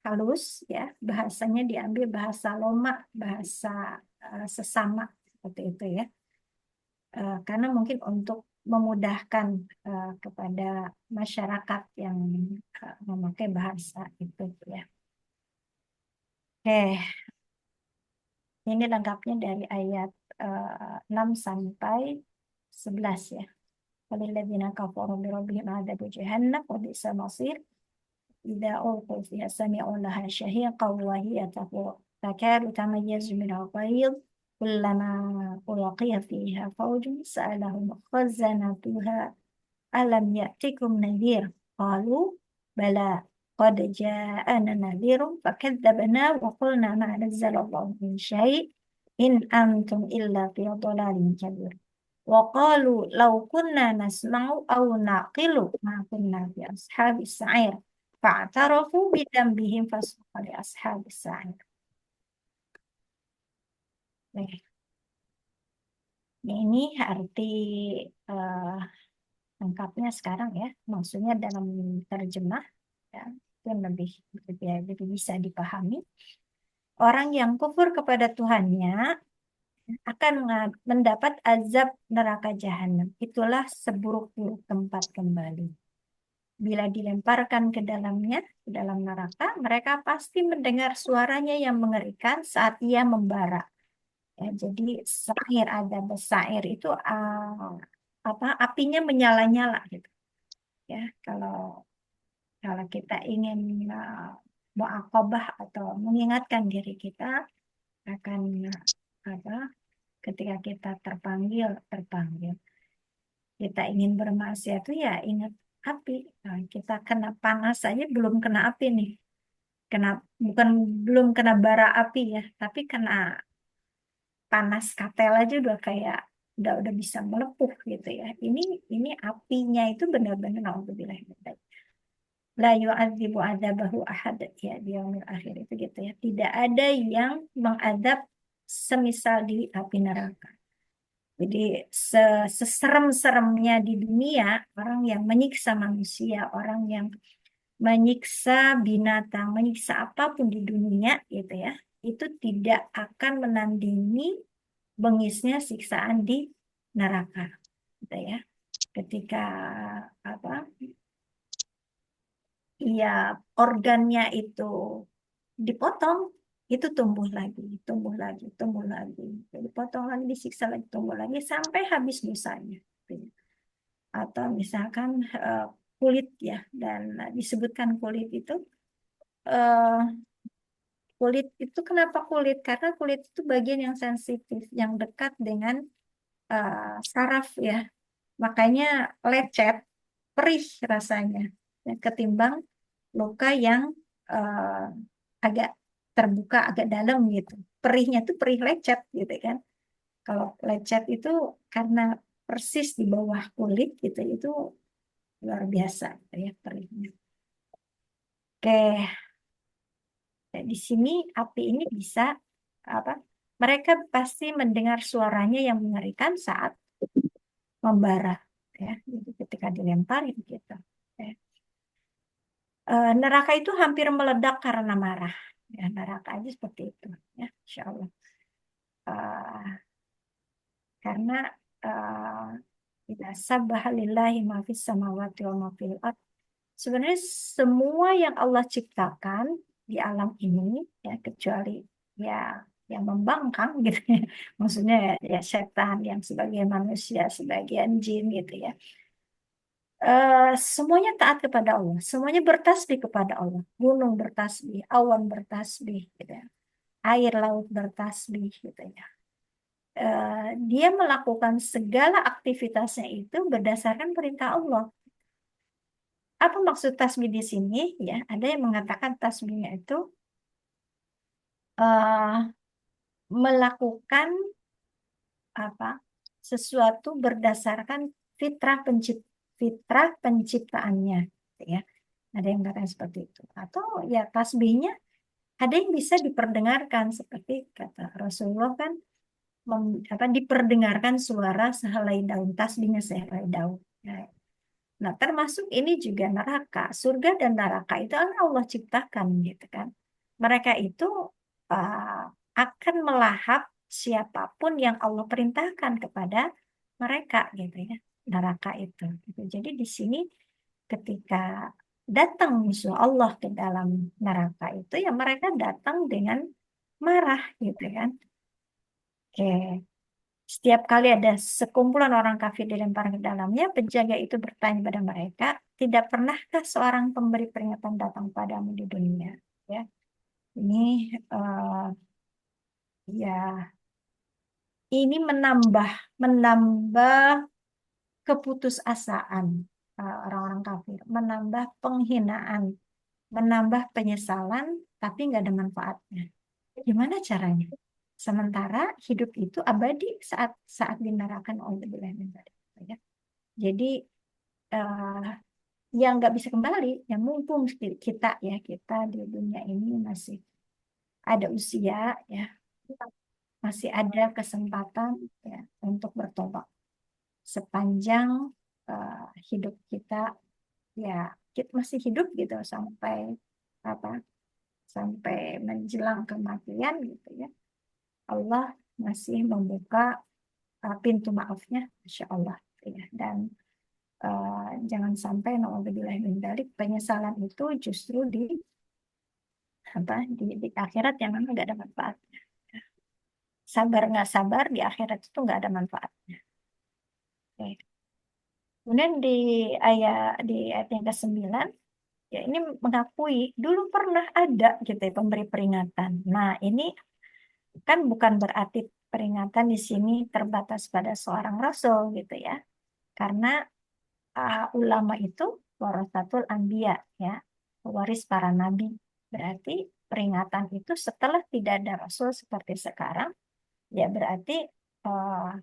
halus ya, bahasanya diambil bahasa loma, bahasa sesama seperti itu ya. Karena mungkin untuk memudahkan kepada masyarakat yang memakai bahasa itu ya. Oke, ini lengkapnya dari ayat 6 sampai 11 ya. Walilladzina kafaru bi rabbihim adzabu jahannam wa bi'sal masir. Idza ulqu fiha sami'u laha shahiqan wa hiya takadu tamayyazu min al-ghayz. Kullama ulqiya fiha fawjun sa'alahum khazanatuha alam ya'tikum nadhir. Qalu bala qad ja'ana nadhirun fakadzabna wa qulna ma nazzalallahu min syai' in antum illa fi dhalalin kabir. وقالوا لو كنا نسمع أو نعقل ما كنا في أصحاب السعير فاعترفوا بذنبهم فسوقا لأصحاب السعير. Ini arti lengkapnya sekarang ya, maksudnya dalam terjemah ya, itu lebih bisa dipahami. Orang yang kufur kepada Tuhannya akan mendapat azab neraka jahanam. Itulah seburuk-buruk tempat kembali. Bila dilemparkan ke dalamnya, ke dalam neraka, mereka pasti mendengar suaranya yang mengerikan saat ia membara. Ya, jadi sa'ir, ada besair itu apinya menyala-nyala gitu. Ya, kalau kita ingin mu'aqabah atau mengingatkan diri kita akan ketika kita terpanggil, kita ingin bermaksiat itu ya ingat api. Nah, kita kena panas saja belum kena api nih. Belum kena bara api ya, tapi kena panas katel aja udah kayak udah bisa melepuh gitu ya. Ini apinya itu benar-benar naudzubillah la yu'adzibu adzabahu ahad ya di yaumil akhir itu gitu ya. Tidak ada yang mengadab semisal di api neraka. Jadi seserem-seremnya di dunia, orang yang menyiksa manusia, orang yang menyiksa binatang, menyiksa apapun di dunia gitu ya, itu tidak akan menandingi bengisnya siksaan di neraka gitu ya. ketika apa ya organnya itu dipotong, itu tumbuh lagi, tumbuh lagi, tumbuh lagi. Dipotong lagi, disiksa lagi, tumbuh lagi sampai habis dosanya. Atau misalkan kulit ya, dan disebutkan kulit itu eh, kulit itu kenapa kulit? Karena kulit itu bagian yang sensitif, yang dekat dengan saraf ya. Makanya lecet, perih rasanya, ya, ketimbang luka yang eh, agak terbuka, agak dalam gitu. Perihnya tuh perih lecet gitu kan. Kalau lecet itu karena persis di bawah kulit gitu, itu luar biasa gitu ya perihnya. Oke, di sini api ini bisa apa? Mereka pasti mendengar suaranya yang mengerikan saat membara, ya, jadi ketika dilempar gitu. Ya. Neraka itu hampir meledak karena marah. Ya, neraka aja seperti itu, ya, insya Allah. Karena sabbaha lillahi ma fis samawati wa ma fil ard. Sebenarnya semua yang Allah ciptakan di alam ini ya kecuali ya yang membangkang gitu ya. Maksudnya ya setan yang sebagian manusia, sebagian jin gitu ya. Semuanya taat kepada Allah, semuanya bertasbih kepada Allah. Gunung bertasbih, awan bertasbih gitu ya. Air laut bertasbih gitu ya. Dia melakukan segala aktivitasnya itu berdasarkan perintah Allah. Apa maksud tasbih di sini? Ya, ada yang mengatakan tasbihnya itu eh, melakukan apa? Sesuatu berdasarkan fitrah penciptaannya, gitu ya. Ada yang katakan seperti itu. Atau ya tasbihnya ada yang bisa diperdengarkan seperti kata Rasulullah kan diperdengarkan suara sehelai daun, tasbihnya sehelai daun. Ya. Nah, termasuk ini juga neraka. Surga dan neraka itu Allah ciptakan gitu kan. Mereka itu uh, akan melahap siapapun yang Allah perintahkan kepada mereka gitu ya. Neraka itu. Gitu. Jadi di sini ketika datang musuh Allah ke dalam neraka itu ya mereka datang dengan marah gitu kan. Oke. Setiap kali ada sekumpulan orang kafir dilempar ke dalamnya, penjaga itu bertanya pada mereka, tidak pernahkah seorang pemberi peringatan datang padamu di dunia? Ya, ini ya ini menambah keputusasaan orang-orang kafir, menambah penghinaan, menambah penyesalan, tapi nggak ada manfaatnya. Gimana caranya? Sementara hidup itu abadi saat saat dinarakan oleh ya. Jadi eh, yang nggak bisa kembali, yang mumpung kita ya kita di dunia ini masih ada usia ya, masih ada kesempatan ya untuk bertobat sepanjang hidup kita ya kita masih hidup gitu sampai apa sampai menjelang kematian gitu ya Allah masih membuka pintu maafnya, Insya Allah ya dan jangan sampai naudzubillah min dzalik penyesalan itu justru di akhirat yang memang nggak ada manfaatnya. Sabar nggak sabar di akhirat itu nggak ada manfaatnya. Oke. Kemudian di ayat yang ke-9 ya ini mengakui dulu pernah ada gitu ya pemberi peringatan. Nah, ini kan bukan berarti peringatan di sini terbatas pada seorang rasul gitu ya. Karena ulama itu warasatul anbiya ya, pewaris para nabi. Berarti peringatan itu setelah tidak ada rasul seperti sekarang, ya berarti uh,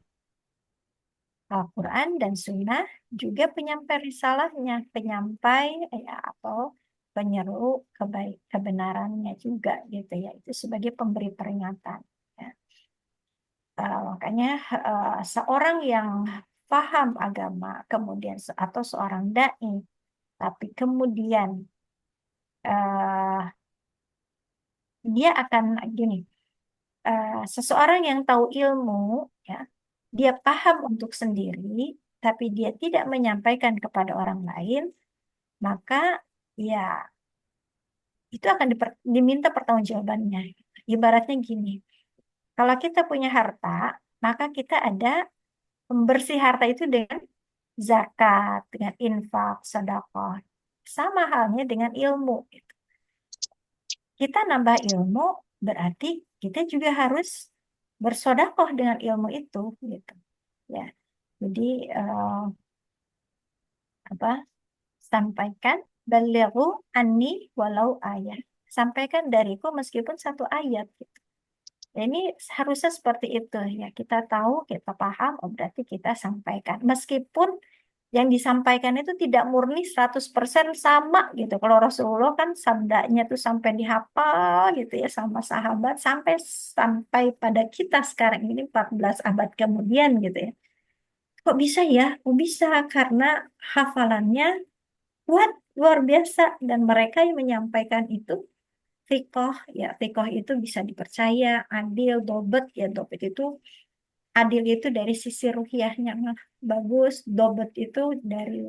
Al-Quran dan Sunnah juga penyampai risalahnya, penyampai ya, atau penyeru kebenarannya juga gitu ya. Itu sebagai pemberi peringatan. Ya. Makanya seorang yang paham agama, kemudian atau seorang dai, tapi kemudian uh, dia akan gini, seseorang yang tahu ilmu, ya, dia paham untuk sendiri, tapi dia tidak menyampaikan kepada orang lain, maka ya itu akan diminta pertanggungjawabannya. Ibaratnya gini, kalau kita punya harta, maka kita ada membersih harta itu dengan zakat, dengan infak, sedekah. Sama halnya dengan ilmu. Kita nambah ilmu, berarti kita juga harus bersedekah dengan ilmu itu, gitu. Ya, jadi sampaikan balighu anni walau ayat. Sampaikan dariku meskipun satu ayat, gitu. Ini harusnya seperti itu ya. Kita tahu, kita paham, oh berarti kita sampaikan. Meskipun yang disampaikan itu tidak murni 100% sama gitu. Kalau Rasulullah kan sabdanya tuh sampai dihafal gitu ya sama sahabat sampai pada kita sekarang ini 14 abad kemudian gitu ya. Kok bisa ya? Kok bisa? Karena hafalannya kuat, luar biasa, dan mereka yang menyampaikan itu fiqh, ya fiqh itu bisa dipercaya, adil, dobet, ya dobet itu adil itu dari sisi ruhiyahnya bagus, dobet itu dari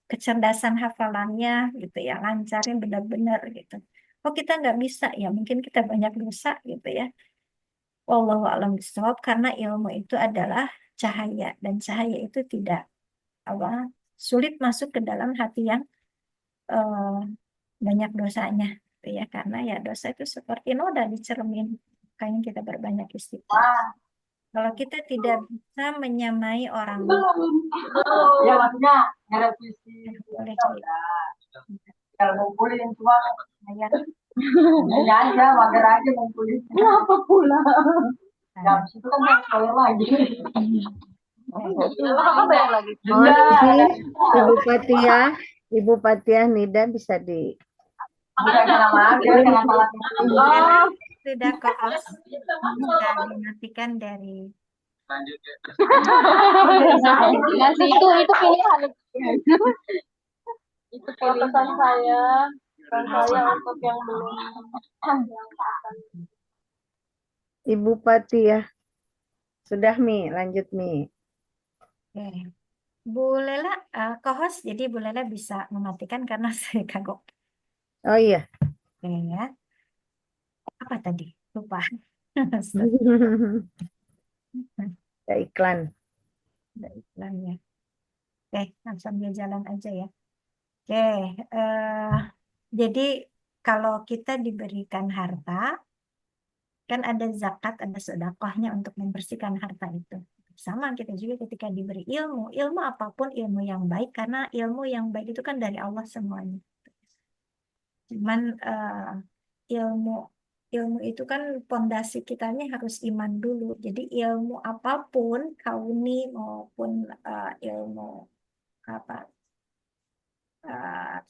kecerdasan hafalannya gitu ya, lancarin benar-benar gitu. Oh kita nggak bisa ya, mungkin kita banyak dosa gitu ya. Wallahu a'lam bishawab, karena ilmu itu adalah cahaya, dan cahaya itu tidak apa sulit masuk ke dalam hati yang eh, banyak dosanya gitu ya, karena ya dosa itu seperti noda di cermin, makanya kita berbanyak istighfar. Kalau kita tidak bisa menyamai orang Ya maksudnya ada visi boleh kalau ngumpulin cuma bayar. ini aja mager aja ngumpulin. Kenapa pula? Ya habis itu kan saya bayar lagi. Bayar lagi. Mohon izin, Ibu Fatia, Ibu Fatia Nida bisa di Bukan nama aja, jangan salah. Sudah kos bisa dimatikan dari Nggak sih, itu pilihan. Itu pesan saya untuk yang belum. Ibu Fatia. Sudah Mi, lanjut Mi. Oke. Bu Lela, co-host, jadi Bu Lela bisa mematikan karena saya kagok. Oh iya. Oke, ya. Apa tadi? Lupa. Ada iklan. Ada iklannya. Oke, sambil jalan aja ya. Oke, jadi kalau kita diberikan harta, kan ada zakat, ada sedekahnya untuk membersihkan harta itu. Sama kita juga ketika diberi ilmu, ilmu apapun ilmu yang baik, karena ilmu yang baik itu kan dari Allah semuanya. Cuman ilmu itu kan pondasi kitanya harus iman dulu. Jadi ilmu apapun, kauni maupun ilmu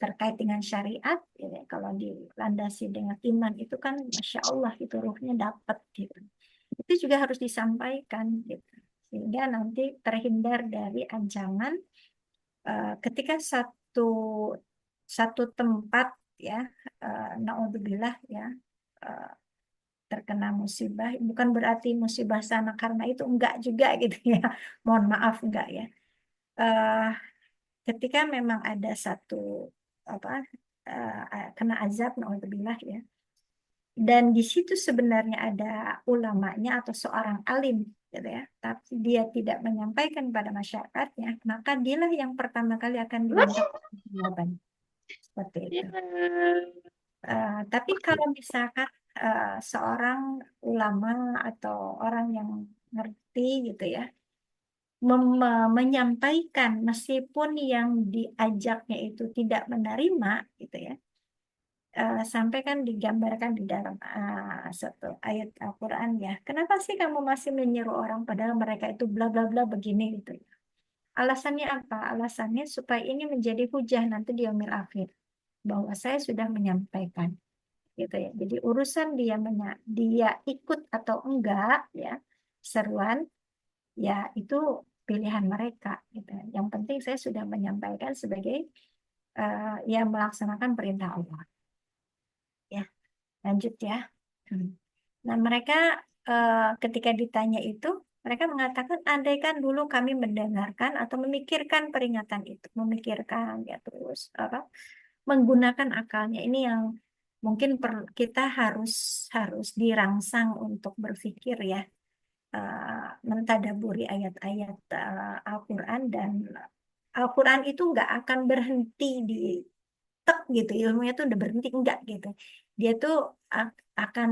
terkait dengan syariat, ya, kalau dilandasi dengan iman itu kan Masya Allah itu ruhnya dapat gitu. Itu juga harus disampaikan gitu, sehingga nanti terhindar dari ancaman ketika satu tempat ya naudzubillah ya terkena musibah, bukan berarti musibah sana karena itu, enggak juga gitu ya, mohon maaf, enggak ya. Ketika memang ada satu kena azab, naudzubillah ya, dan di situ sebenarnya ada ulamanya atau seorang alim gitu ya, tapi dia tidak menyampaikan pada masyarakatnya, maka dialah yang pertama kali akan diminta pertanggungjawaban seperti itu. Tapi kalau misalkan seorang ulama atau orang yang ngerti gitu ya, menyampaikan meskipun yang diajaknya itu tidak menerima gitu ya, sampai kan digambarkan di dalam satu ayat Al-Quran ya, kenapa sih kamu masih menyuruh orang padahal mereka itu bla bla bla begini gitu ya. Alasannya apa? Alasannya supaya ini menjadi hujah nanti di yaumil akhir, bahwa saya sudah menyampaikan gitu ya. Jadi urusan dia ikut atau enggak ya seruan ya itu pilihan mereka gitu. Yang penting saya sudah menyampaikan sebagai yang melaksanakan perintah Allah. Ya, lanjut ya. Nah mereka ketika ditanya itu Mereka mengatakan, andaikan dulu kami mendengarkan atau memikirkan peringatan itu, memikirkan ya terus apa menggunakan akalnya. Ini yang mungkin kita harus harus dirangsang untuk berpikir ya, mentadaburi ayat-ayat Al-Quran, dan Al-Quran itu nggak akan berhenti di tek gitu, ilmunya tuh udah berhenti enggak gitu. Dia tuh akan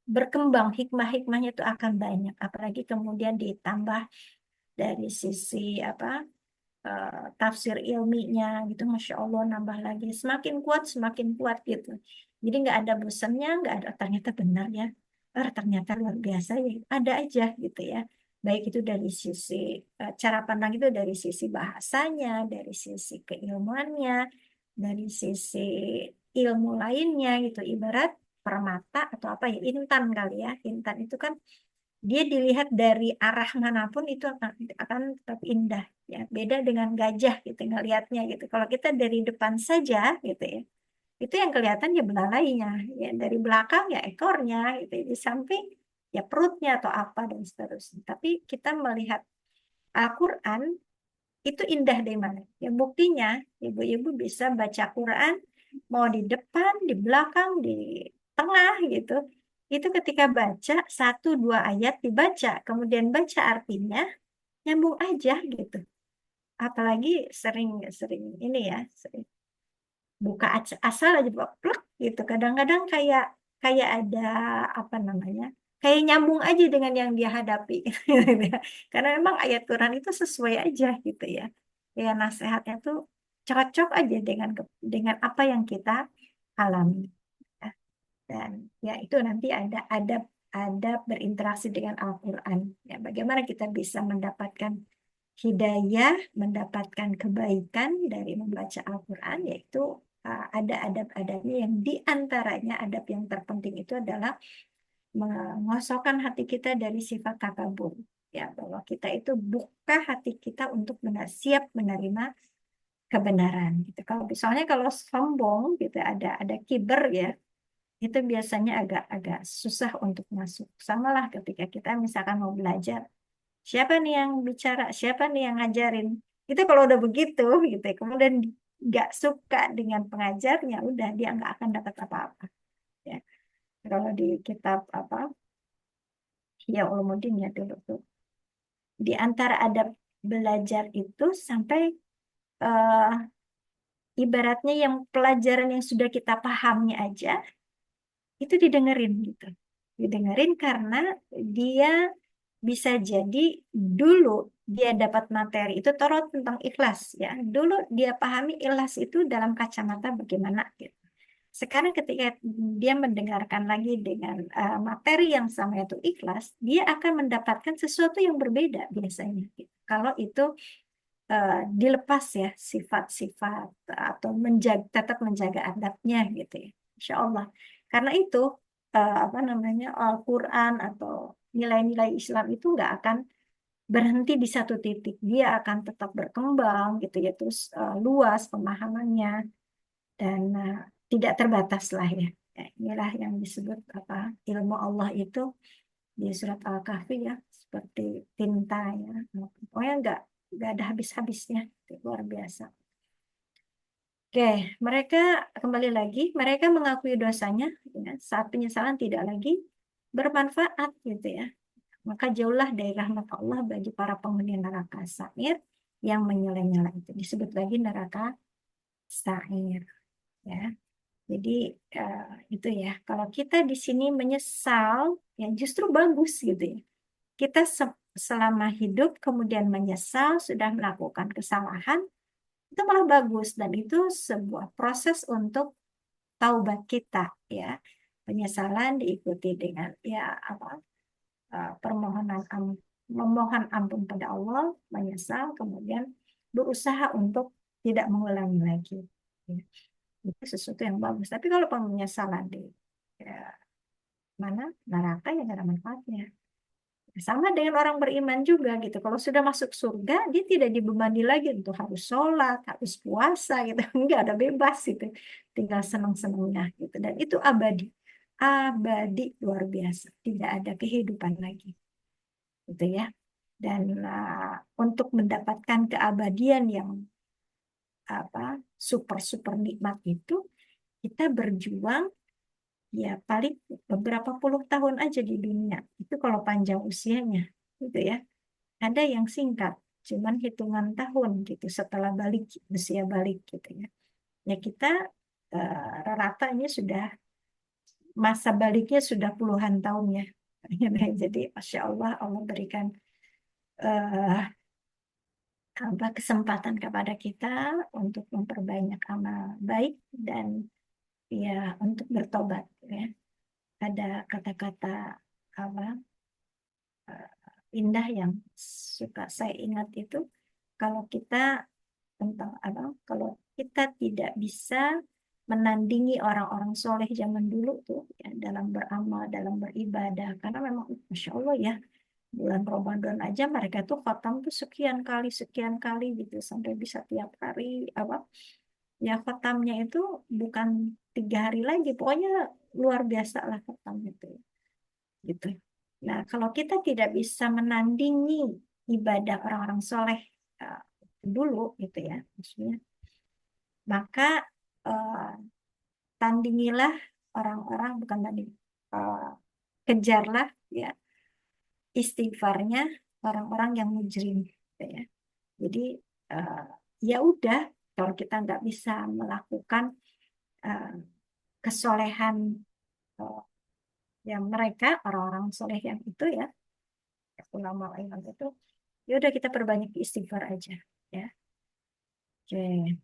berkembang, hikmah-hikmahnya tuh akan banyak, apalagi kemudian ditambah dari sisi apa tafsir ilminya gitu, Masya Allah, nambah lagi semakin kuat gitu. Jadi nggak ada bosannya, nggak ada ternyata benar ya, ternyata luar biasa ya, ada aja gitu ya. Baik itu dari sisi cara pandang, itu dari sisi bahasanya, dari sisi keilmuannya, dari sisi ilmu lainnya gitu. Ibarat permata atau apa ya, intan kali ya. Intan itu kan dia dilihat dari arah manapun itu akan tetap indah ya. Beda dengan gajah gitu ngelihatnya gitu. Kalau kita dari depan saja gitu ya, itu yang kelihatan ya belalainya, ya dari belakang ya ekornya gitu, di samping ya perutnya atau apa dan seterusnya. Tapi kita melihat Al-Quran itu indah dari mana? Ya buktinya ibu-ibu bisa baca Quran mau di depan, di belakang, di tengah gitu. Itu ketika baca satu dua ayat dibaca, kemudian baca artinya nyambung aja gitu. Apalagi sering ini ya, sering buka asal aja buka plek gitu. Kadang-kadang kayak kayak ada apa namanya? Kayak nyambung aja dengan yang dia hadapi. Gitu ya. Karena memang ayat Quran itu sesuai aja gitu ya. Ya nasihatnya tuh cocok aja dengan apa yang kita alami. Ya. Dan ya itu nanti ada berinteraksi dengan Al-Quran. Ya, bagaimana kita bisa mendapatkan hidayah, mendapatkan kebaikan dari membaca Al-Quran, yaitu ada adab-adabnya, yang diantaranya adab yang terpenting itu adalah mengosokkan hati kita dari sifat takabur. Ya, bahwa kita itu buka hati kita untuk siap menerima kebenaran. Gitu. Kalau sombong gitu, ada kiber ya, itu biasanya agak-agak susah untuk masuk. Samalah ketika kita misalkan mau belajar, siapa nih yang bicara, siapa nih yang ngajarin. Itu kalau udah begitu gitu ya, kemudian nggak suka dengan pengajarnya, udah dia nggak akan dapat apa-apa ya. Kalau di kitab apa ya Ulumuddin ya dulu tuh, di antara adab belajar itu sampai eh, ibaratnya yang pelajaran yang sudah kita pahami aja itu didengerin gitu. Didengerin karena dia bisa jadi dulu dia dapat materi itu taruh tentang ikhlas ya. Dulu dia pahami ikhlas itu dalam kacamata bagaimana gitu. Sekarang ketika dia mendengarkan lagi dengan materi yang sama yaitu ikhlas, dia akan mendapatkan sesuatu yang berbeda biasanya gitu. Kalau itu dilepas ya sifat-sifat atau tetap menjaga adabnya gitu ya. Insya Allah. Karena itu apa namanya Al-Quran atau nilai-nilai Islam itu nggak akan berhenti di satu titik. Dia akan tetap berkembang gitu ya, terus luas pemahamannya dan tidak terbatas lah ya. Ya, inilah yang disebut apa ilmu Allah itu di surat Al-Kahfi ya, seperti tinta ya. Pokoknya nggak ada habis-habisnya. Itu luar biasa. Oke, mereka kembali lagi, mereka mengakui dosanya ya, saat penyesalan tidak lagi bermanfaat gitu ya. Maka jauhlah dari rahmat Allah bagi para penghuni neraka sa'ir yang menyala-nyala itu. Disebut lagi neraka sa'ir ya. Jadi itu ya. Kalau kita di sini menyesal, ya justru bagus gitu ya. Kita selama hidup kemudian menyesal sudah melakukan kesalahan, itu malah bagus, dan itu sebuah proses untuk taubat kita ya. Penyesalan diikuti dengan ya apa permohonan memohon ampun pada Allah, menyesal, kemudian berusaha untuk tidak mengulangi lagi. Ya. Itu sesuatu yang bagus. Tapi kalau penyesalan di ya, mana neraka ya nggak ada manfaatnya. Sama dengan orang beriman juga gitu. Kalau sudah masuk surga, dia tidak dibebani lagi untuk harus sholat, harus puasa gitu. Enggak ada bebas gitu. Tinggal senang-senangnya gitu. Dan itu abadi. Abadi luar biasa. Tidak ada kehidupan lagi. Gitu ya. Dan untuk mendapatkan keabadian yang super nikmat itu, kita berjuang ya paling beberapa puluh tahun aja di dunia. Itu kalau panjang usianya, gitu ya. Ada yang singkat, cuman hitungan tahun gitu setelah balik usia balik gitu ya. Ya kita rata ini sudah masa baliknya sudah puluhan tahun ya. Jadi Masya Allah, Allah berikan eh, kesempatan kepada kita untuk memperbanyak amal baik dan ya untuk bertobat ya. Ada kata-kata apa indah yang suka saya ingat itu, kalau kita tentang kalau kita tidak bisa menandingi orang-orang soleh zaman dulu tuh ya, dalam beramal, dalam beribadah, karena memang Masya Allah ya, bulan Ramadan aja mereka tuh khatam tuh sekian kali gitu, sampai bisa tiap hari ya, khatamnya itu bukan 3 hari lagi, pokoknya luar biasa lah khatam itu gitu. Nah, kalau kita tidak bisa menandingi ibadah orang-orang soleh uh, dulu gitu ya, maksudnya, maka uh, tandingilah orang-orang, bukan tanding, uh, kejarlah ya istighfarnya orang-orang yang mujrim gitu ya. Jadi uh, ya udah, kalau kita nggak bisa melakukan uh, kesolehan uh, yang mereka, orang-orang soleh yang itu ya, ulama ilmu itu, ya udah kita perbanyak istighfar aja ya. Oke.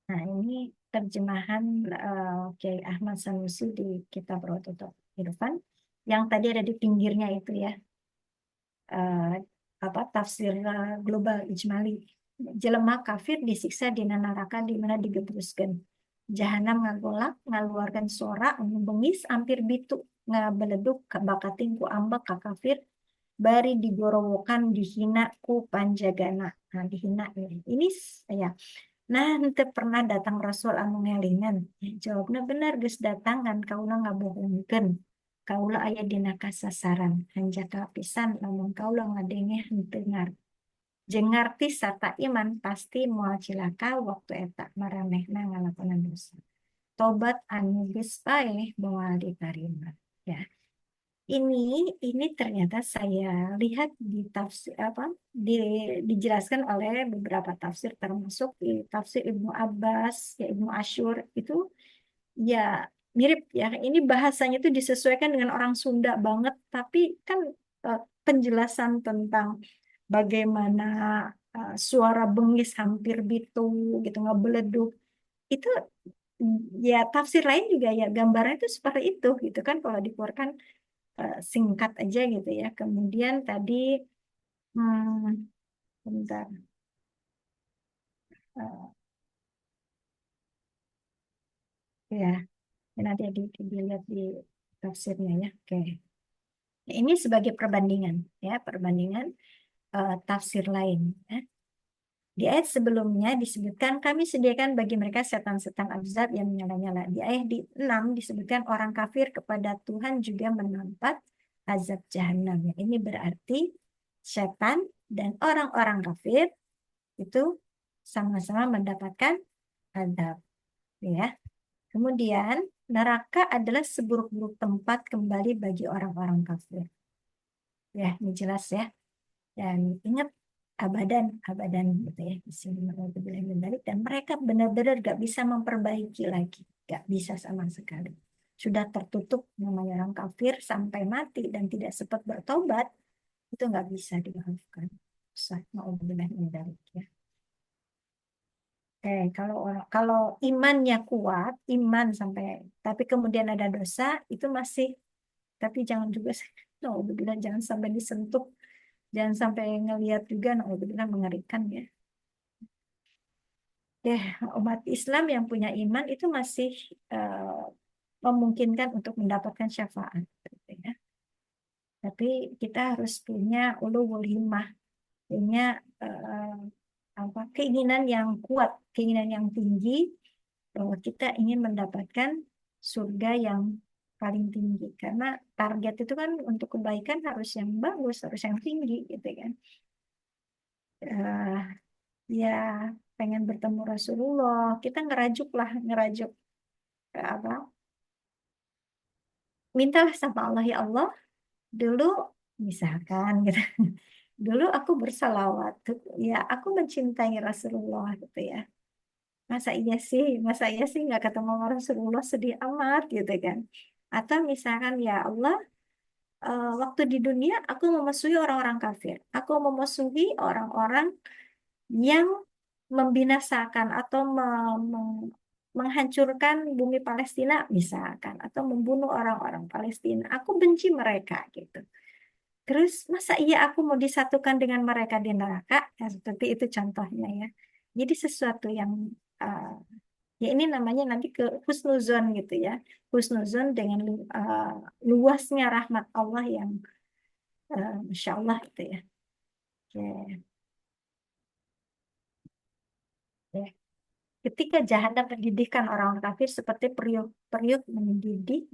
Nah, ini terjemahan Kiai Ahmad Sanusi di kitab Rodoto Irfan yang tadi ada di pinggirnya itu ya. eh, Tafsir global ijmali. Jelema kafir disiksa di neraka di mana digebruskeun. Jahanam ngagolak ngaluarkan suara anu bengis ampir bitu ngabeleduk bakating ku ambek ka kafir bari digorowokan dihina ku panjagana. Nah, dihina ini ya. Nah, ente pernah datang Rasul anu ngelingan. Ya, jawabnya benar geus datang kan kaula ngabohongkeun. Kaula aya dina kasasaran. Hanjaka pisan lamun kaula ngadengeh henteu ngarti. Jeung ngarti sarta iman pasti moal cilaka waktu eta maranehna ngalakonan dosa. Tobat anu geus bae moal ditarima. Ya. Ini ternyata saya lihat di tafsir dijelaskan oleh beberapa tafsir, termasuk di tafsir Ibnu Abbas ya, Ibnu Asyur itu ya mirip ya. Ini bahasanya itu disesuaikan dengan orang Sunda banget, tapi kan penjelasan tentang bagaimana suara bengis hampir bitu gitu ngebeleduk itu, ya tafsir lain juga ya gambarnya itu seperti itu gitu kan, kalau dikeluarkan singkat aja gitu ya. Kemudian tadi bentar. Eh, ya, nanti dilihat di tafsirnya ya. Oke. Nah, ini sebagai perbandingan ya, perbandingan tafsir lain ya. Di ayat sebelumnya disebutkan kami sediakan bagi mereka setan-setan azab yang menyala-nyala. Di ayat 6 disebutkan orang kafir kepada Tuhan juga mendapat azab jahanam. Ya. Ini berarti setan dan orang-orang kafir itu sama-sama mendapatkan azab. Ya. Kemudian neraka adalah seburuk-buruk tempat kembali bagi orang-orang kafir. Ya, ini jelas ya. Dan ingat abadan gitu ya di sini, dan mereka benar-benar gak bisa memperbaiki lagi, gak bisa sama sekali, sudah tertutup namanya orang kafir sampai mati dan tidak sempat bertobat, itu nggak bisa dimaafkan. Naudzubillah min dzalik ya. Kalau imannya kuat, iman sampai tapi kemudian ada dosa, itu masih, tapi jangan juga naudzubillah, jangan sampai disentuh. Jangan sampai ngelihat juga, naudzubillah, mengerikan ya. Ya, umat Islam yang punya iman itu masih memungkinkan untuk mendapatkan syafaat. Gitu ya. Tapi kita harus punya ulul himmah, punya keinginan yang kuat, keinginan yang tinggi bahwa kita ingin mendapatkan surga yang paling tinggi, karena target itu kan untuk kebaikan harus yang bagus, harus yang tinggi gitu kan. Eh, ya pengen bertemu Rasulullah, kita ngerajuk apa, mintalah sama Allah, ya Allah, dulu misalkan gitu, dulu aku bersalawat, ya aku mencintai Rasulullah gitu ya. Masa iya sih nggak ketemu sama Rasulullah, sedih amat gitu kan. Atau misalkan, ya Allah, waktu di dunia aku memusuhi orang-orang kafir, aku memusuhi orang-orang yang membinasakan atau menghancurkan bumi Palestina misalkan, atau membunuh orang-orang Palestina, aku benci mereka gitu. Terus masa iya aku mau disatukan dengan mereka di neraka? Ya, seperti itu contohnya ya. Jadi sesuatu yang uh, ya ini namanya nanti ke husnuzon gitu ya. Husnuzon dengan uh, luasnya rahmat Allah yang Masya Allah gitu ya. Oke. Ya. Ketika jahanam mendidihkan orang kafir seperti periuk-periuk mendidih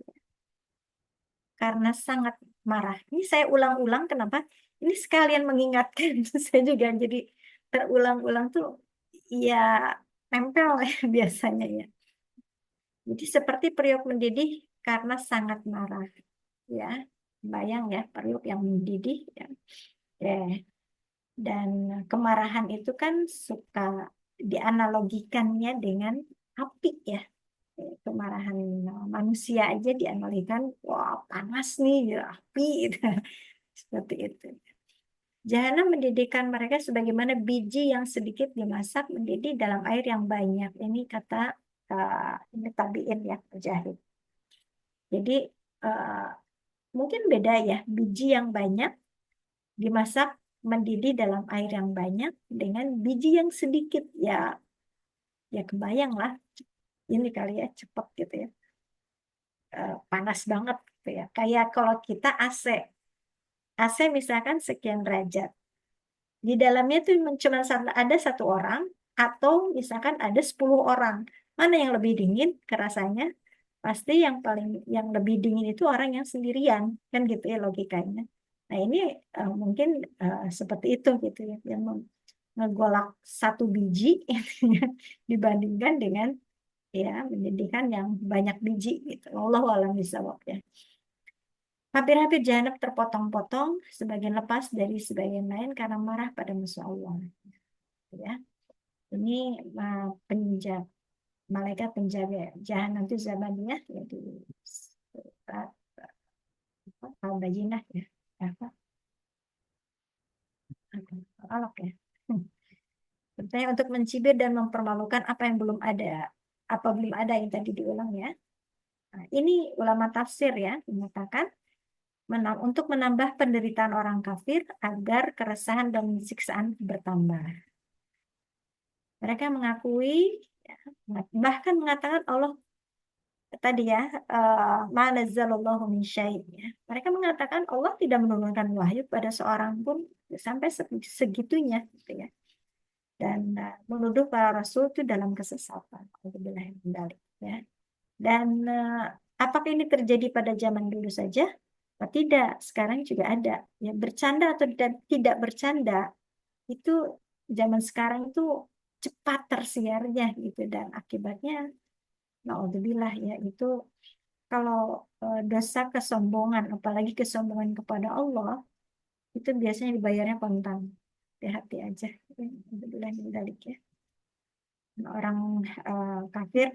karena sangat marah. Ini saya ulang-ulang kenapa? Ini sekalian mengingatkan saya juga jadi terulang-ulang tuh ya nempel ya biasanya ya. Jadi seperti periuk mendidih karena sangat marah ya. Bayang ya periuk yang mendidih ya. Ya. Dan kemarahan itu kan suka dianalogikannya dengan api ya. Kemarahan manusia aja dianalogikan, wah panas nih, ya, api gitu. Seperti itu. Jahanam mendidihkan mereka sebagaimana biji yang sedikit dimasak mendidih dalam air yang banyak. Ini kata ini tabiin ya, Mujahid. Jadi uh, mungkin beda ya, biji yang banyak dimasak mendidih dalam air yang banyak dengan biji yang sedikit ya, ya kebayang lah ini kali ya, cepat gitu ya. Panas banget gitu ya, kayak kalau kita AC misalkan sekian derajat, di dalamnya tuh cuma ada satu orang atau misalkan ada 10 orang, mana yang lebih dingin kerasanya? Pasti yang lebih dingin itu orang yang sendirian, kan gitu ya logikanya. Nah ini mungkin seperti itu gitu ya, yang ngegolak satu biji dibandingkan dengan ya menyedihkan yang banyak biji gitu. Wallahu a'lam bishawab ya. Hampir-hampir jahanam terpotong-potong, sebagian lepas dari sebagian lain karena marah pada musuh Allah. Ya, ini penjaga, malaikat penjaga jahanam itu zabaniyah, yaitu surat Al-Baqarah ya. Apa? Alok ya. Bertanya untuk mencibir dan mempermalukan apa yang belum ada, apa belum ada yang tadi diulang ya. Nah, ini ulama tafsir ya mengatakan untuk menambah penderitaan orang kafir agar keresahan dan siksaan bertambah. Mereka mengakui, ya, bahkan mengatakan Allah tadi ya, ma nazzalullahu min syai', ya. Mereka mengatakan Allah tidak menurunkan wahyu pada seorang pun sampai segitunya gitu ya. Dan menuduh para rasul itu dalam kesesatan. Alhamdulillah ya. Dan apakah ini terjadi pada zaman dulu saja? Tidak, sekarang juga ada. Ya, bercanda atau tidak bercanda itu zaman sekarang itu cepat tersiarnya gitu, dan akibatnya naudzubillah ya, itu kalau dosa kesombongan, apalagi kesombongan kepada Allah, itu biasanya dibayarnya kontan. Hati-hati aja. Alhamdulillah ya. Orang kafir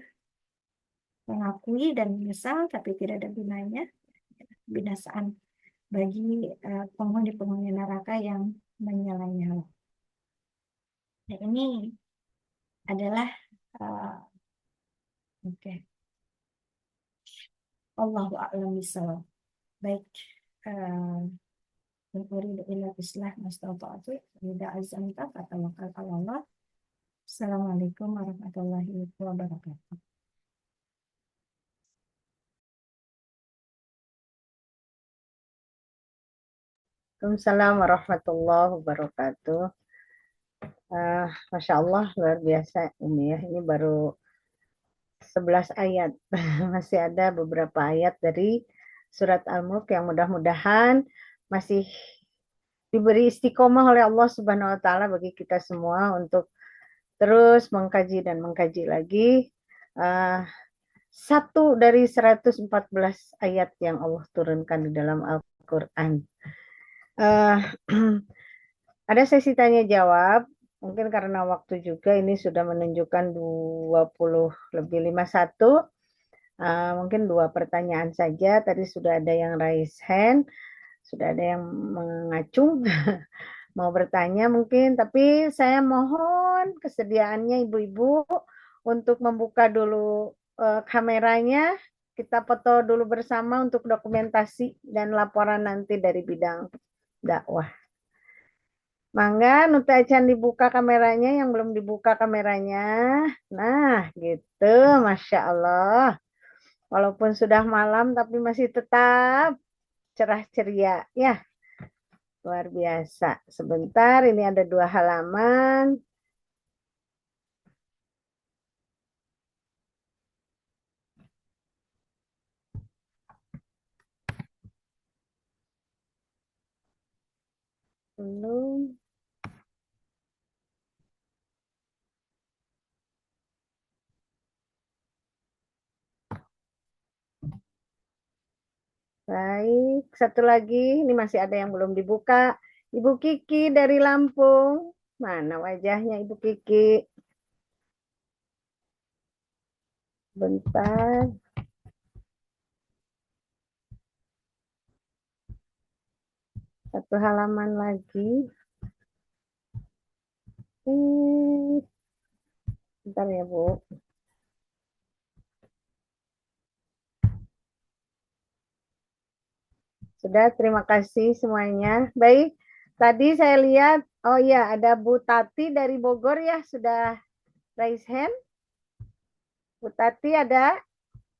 mengakui dan menyesal tapi tidak ada gunanya, binasaan bagi penghuni-penghuni neraka yang menyala-nyala. Nah, ini adalah oke. Allahu a'lam bishawab. Baik, uridu illa islah mastata'tu wa azamta fatawakkal 'ala Allah. Assalamualaikum warahmatullahi wabarakatuh. Waalaikumsalam warahmatullahi wabarakatuh. Masya Allah, luar biasa Umi ya. Ini baru 11 ayat. Masih ada beberapa ayat dari surat Al-Mulk yang mudah-mudahan masih diberi istiqomah oleh Allah Subhanahu wa taala bagi kita semua untuk terus mengkaji dan mengkaji lagi satu dari 114 ayat yang Allah turunkan di dalam Al-Qur'an. Ada sesi tanya jawab. Mungkin karena waktu juga ini sudah menunjukkan 20 lebih 51. Mungkin 2 pertanyaan saja. Tadi sudah ada yang raise hand, sudah ada yang mengacung mau bertanya mungkin, tapi saya mohon kesediaannya ibu-ibu untuk membuka dulu kameranya. Kita foto dulu bersama untuk dokumentasi dan laporan nanti dari bidang dakwah. Mangga, Nuta Acan dibuka kameranya, yang belum dibuka kameranya. Nah, gitu, Masya Allah. Walaupun sudah malam, tapi masih tetap cerah ceria. Ya, luar biasa. Sebentar, ini ada 2 halaman. Belum. Baik, satu lagi. Ini masih ada yang belum dibuka. Ibu Kiki dari Lampung. Mana wajahnya Ibu Kiki? Bentar. Satu halaman lagi. Bentar ya, Bu. Sudah, terima kasih semuanya. Baik, tadi saya lihat, oh iya, ada Bu Tati dari Bogor ya, sudah raise hand. Bu Tati ada?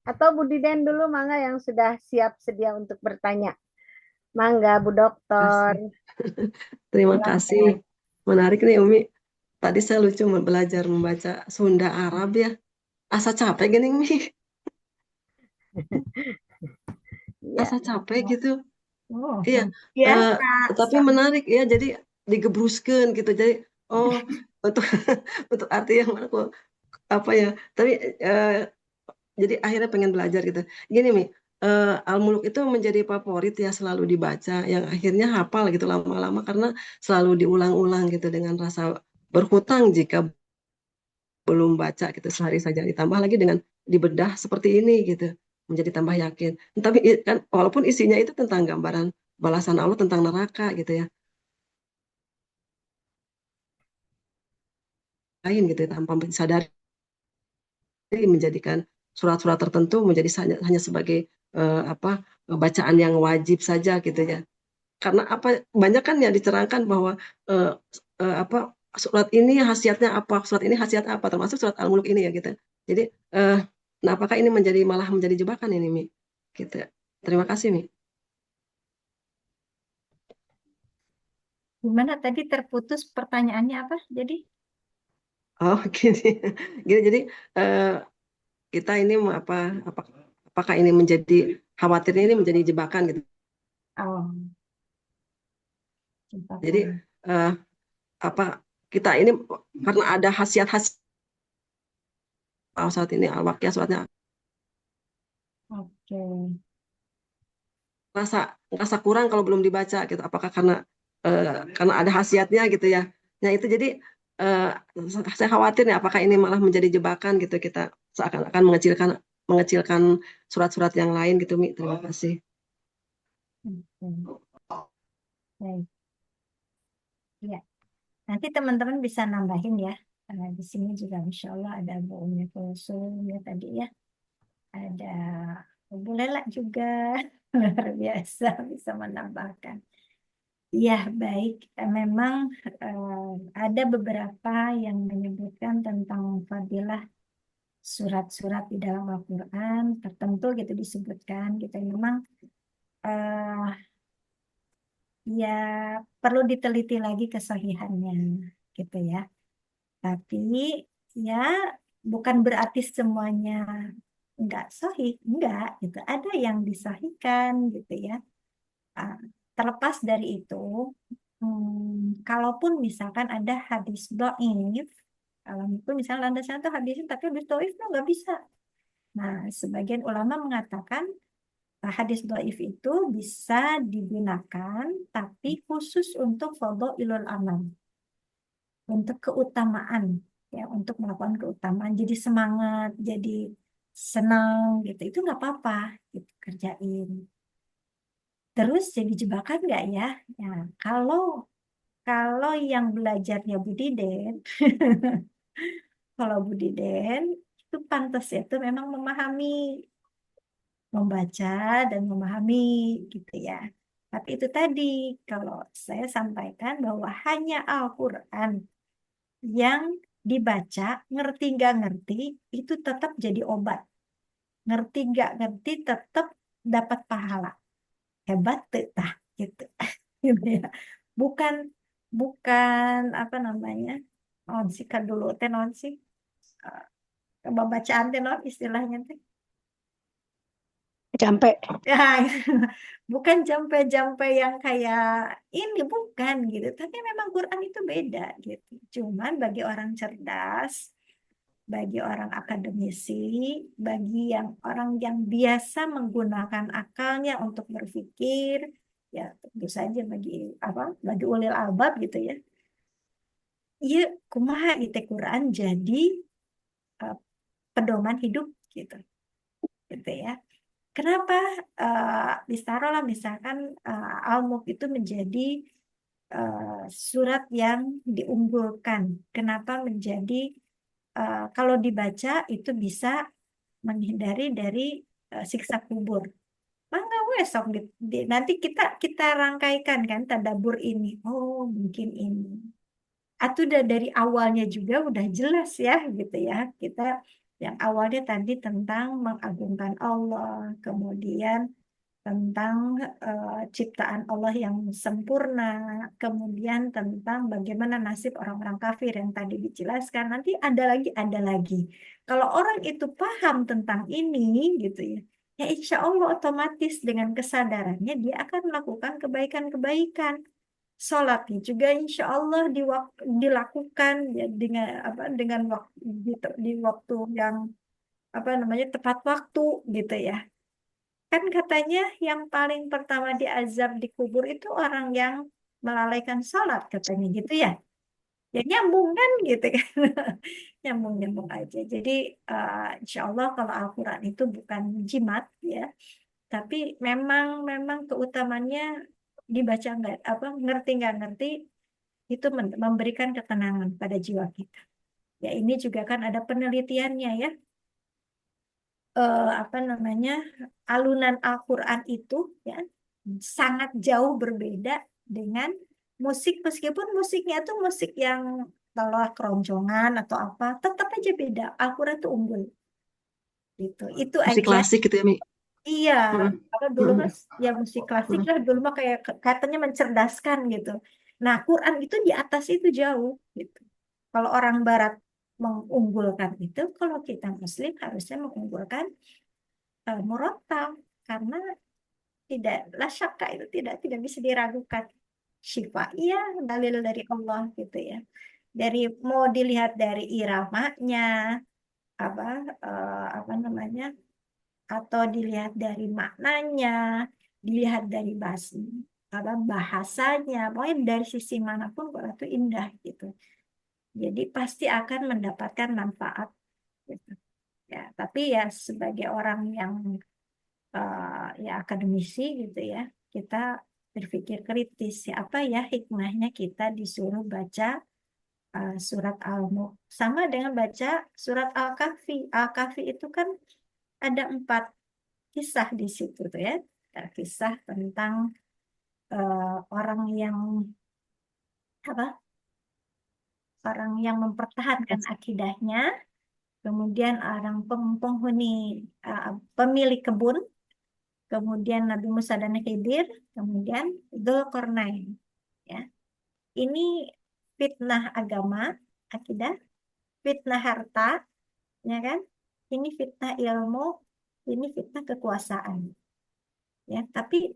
Atau Bu Diden dulu, mangga yang sudah siap sedia untuk bertanya. Mangga, Bu Dokter. Terima kasih. Menarik nih Umi. Tadi saya lucu belajar membaca Sunda Arab ya. Asa capek gini Mi. Ya. Asa capek gitu. Oh, Iya. Tapi menarik ya. Jadi digebruskan gitu. Jadi untuk untuk arti yang mana kok apa ya. Tapi jadi akhirnya pengen belajar gitu. Gini Mi. Al-Muluk itu menjadi favorit ya, selalu dibaca, yang akhirnya hafal gitu lama-lama karena selalu diulang-ulang gitu dengan rasa berhutang jika belum baca gitu sehari saja, ditambah lagi dengan dibedah seperti ini gitu menjadi tambah yakin. Tapi kan walaupun isinya itu tentang gambaran balasan Allah tentang neraka gitu ya, lain gitu ya, tanpa disadari menjadikan surat-surat tertentu menjadi hanya sebagai bacaan yang wajib saja gitu ya. Karena apa, banyak kan yang dicerangkan bahwa apa surat ini khasiatnya apa, surat ini khasiat apa, termasuk surat Al-Mulk ini ya gitu. Jadi nah apakah ini malah menjadi jebakan ini Mi? Gitu. Terima kasih Mi. Gimana tadi terputus pertanyaannya apa? Jadi Oh gini, gini jadi kita ini apakah ini menjadi khawatirnya ini menjadi jebakan gitu. oh, Jadi apa kita ini karena ada khasiat-khasiat saat ini Al-Waqiah suratnya oke. rasa kurang kalau belum dibaca gitu. Apakah karena ada khasiatnya gitu ya. Nah itu jadi saya khawatir nih apakah ini malah menjadi jebakan gitu, kita seakan-akan mengecilkan surat-surat yang lain gitu Mi. Terima kasih. Baik. Ya, nanti teman-teman bisa nambahin ya. Karena di sini juga Insya Allah ada Bu Umi Kulsum ya tadi ya. Ada Bu Lela juga. Luar biasa bisa menambahkan. Ya, baik. Memang ada beberapa yang menyebutkan tentang fadilah surat-surat di dalam Al-Quran tertentu gitu disebutkan gitu. Memang ya perlu diteliti lagi kesahihannya gitu ya. Tapi ya bukan berarti semuanya enggak sahih, enggak gitu. Ada yang disahihkan gitu ya. Ah, terlepas dari itu, kalaupun misalkan ada hadis dhaif, kalau itu misalnya landasan itu hadisnya tapi hadis dhaif itu nggak bisa. Nah, sebagian ulama mengatakan hadis dhaif itu bisa digunakan tapi khusus untuk fadhailul amal, untuk keutamaan ya, untuk melakukan keutamaan, jadi semangat, jadi senang gitu, itu nggak apa-apa gitu kerjain. Terus jadi jebakan nggak ya? Ya, kalau kalau yang belajarnya Budiden, kalau Budiden itu pantas ya, itu memang memahami, membaca dan memahami gitu ya. Tapi itu tadi, kalau saya sampaikan bahwa hanya Al-Quran yang dibaca, ngerti nggak ngerti, itu tetap jadi obat. Ngerti nggak ngerti, tetap dapat pahala. Hebat tuh, tah, gitu. Gitu ya. Bukan, bukan apa namanya, non sih kan dulu teh non sih, bacaan teh non istilahnya teh. Sampai. Ya, bukan jampe-jampe yang kayak ini, bukan gitu. Tapi memang Quran itu beda gitu. Cuman bagi orang cerdas, bagi orang akademisi, bagi yang orang yang biasa menggunakan akalnya untuk berpikir, ya tentu saja bagi apa? Bagi ulil albab gitu ya. Iya, kumaha gitu Quran jadi uh, pedoman hidup gitu, gitu ya. Kenapa ditaruhlah misalkan Al-Mulk itu menjadi surat yang diunggulkan? Kenapa menjadi kalau dibaca itu bisa menghindari dari siksa kubur? Mangga wesok nanti kita kita rangkaikan kan tadabbur ini. Oh, mungkin ini. Atau udah dari awalnya juga udah jelas ya gitu ya. Kita yang awalnya tadi tentang mengagungkan Allah, kemudian tentang ciptaan Allah yang sempurna, kemudian tentang bagaimana nasib orang-orang kafir yang tadi dijelaskan. Nanti ada lagi, ada lagi. Kalau orang itu paham tentang ini gitu ya, ya insya Allah otomatis dengan kesadarannya dia akan melakukan kebaikan-kebaikan. Sholatnya juga insya Allah dilakukan ya dengan apa, dengan waktu di waktu yang apa namanya tepat waktu gitu ya. Kan katanya yang paling pertama diazab di kubur itu orang yang melalaikan sholat katanya gitu ya. Ya nyambung kan gitu kan. Nyambung-nyambung aja. Jadi insya Allah kalau Al-Quran itu bukan jimat ya. Tapi memang keutamannya dibaca nggak apa ngerti nggak ngerti itu memberikan ketenangan pada jiwa kita. Ya ini juga kan ada penelitiannya ya. Apa namanya, alunan Al-Quran itu ya sangat jauh berbeda dengan musik, meskipun musiknya itu musik yang telah keroncongan atau apa, tetap aja beda. Al-Quran itu unggul gitu. Itu Musik aja. klasik gitu ya, Mi. Iya, Mm, apa dulu mm, mas ya musik klasik mm. lah dulu mah kayak katanya mencerdaskan gitu. Nah, Quran itu di atas itu jauh gitu. Kalau orang Barat mengunggulkan itu, kalau kita Muslim harusnya mengunggulkan murattal, karena tidak la syakka itu tidak bisa diragukan. Syifa iya dalil dari Allah gitu ya. Dari mau dilihat dari iramanya apa apa namanya, atau dilihat dari maknanya, dilihat dari apa bahasanya, pokoknya dari sisi manapun Quran itu indah gitu. Jadi pasti akan mendapatkan manfaat gitu. Ya, tapi ya sebagai orang yang ya akademisi gitu ya, kita berpikir kritis ya, apa ya hikmahnya kita disuruh baca surat Al-Mulk sama dengan baca surat Al-Kahfi. Al-Kahfi itu kan ada 4 kisah di situ tuh ya. Ada kisah tentang orang yang apa? Orang yang mempertahankan akidahnya, kemudian orang penghuni pemilik kebun, kemudian Nabi Musa dan Khidir, kemudian Dzulqarnain. Ya, ini fitnah agama, akidah, fitnah harta, ya kan? Ini fitnah ilmu, ini fitnah kekuasaan. Ya, tapi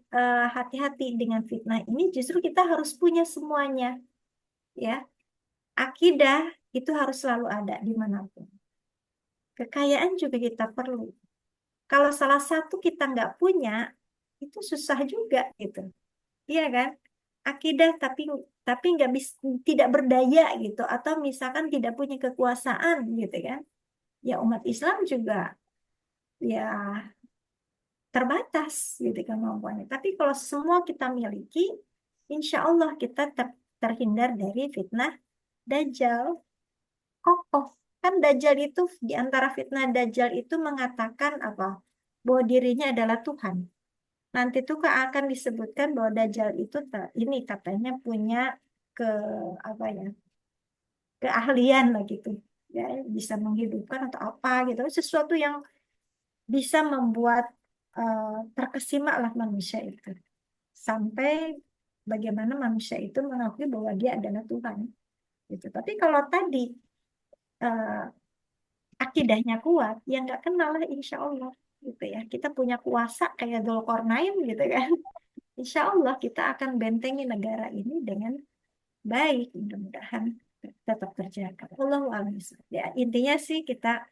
hati-hati dengan fitnah ini, justru kita harus punya semuanya, ya. Akidah itu harus selalu ada dimanapun. Kekayaan juga kita perlu. Kalau salah satu kita nggak punya, itu susah juga gitu, iya kan? Akidah tapi nggak bisa, tidak berdaya gitu, atau misalkan tidak punya kekuasaan gitu kan? Ya umat Islam juga ya terbatas gitu kemampuannya. Tapi kalau semua kita miliki, insya Allah kita terhindar dari fitnah Dajjal. Kokoh. Kan Dajjal itu, di antara fitnah Dajjal itu mengatakan apa? Bahwa dirinya adalah Tuhan. Nanti tuh akan disebutkan bahwa Dajjal itu ini katanya punya ke apa ya? Keahlian lah gitu. Ya, bisa menghidupkan atau apa gitu. Sesuatu yang bisa membuat terkesima lah manusia itu. Sampai bagaimana manusia itu mengakui bahwa dia adalah Tuhan. Gitu. Tapi kalau tadi eh, akidahnya kuat, ya nggak kenal lah insya Allah gitu ya. Kita punya kuasa kayak Dzulqarnain gitu kan. Insya Allah kita akan bentengi negara ini dengan baik. Mudah-mudahan tetap terjaga. Allahu a'lam. Ya, intinya sih kita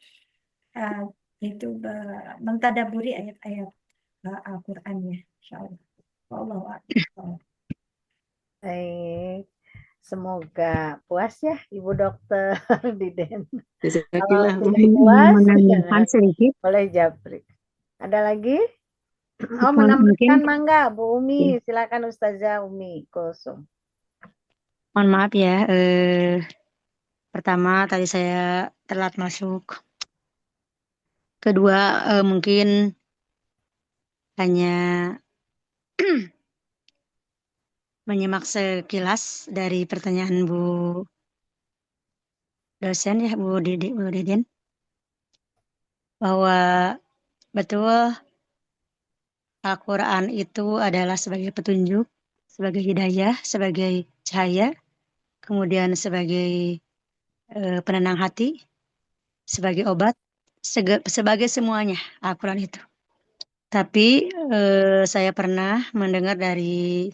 eh, itu mentadaburi ayat-ayat Al-Qur'annya, insya Allah. Allahu a'lam. Baik. Semoga puas ya Ibu Dokter Diden. Kalau Jazakallah. tidak puas, Menambahkan sedikit, boleh japri. Ada lagi? Oh, menambahkan mungkin mangga, Bu Umi. Silakan Ustazah Umi Kulsum. mohon maaf ya. Pertama tadi saya telat masuk. Kedua mungkin hanya menyimak sekilas dari pertanyaan Bu dosen ya, Bu Diden, bahwa betul Al-Quran itu adalah sebagai petunjuk, sebagai hidayah, sebagai cahaya, kemudian sebagai penenang hati, sebagai obat, sebagai semuanya Al-Quran itu. Tapi saya pernah mendengar dari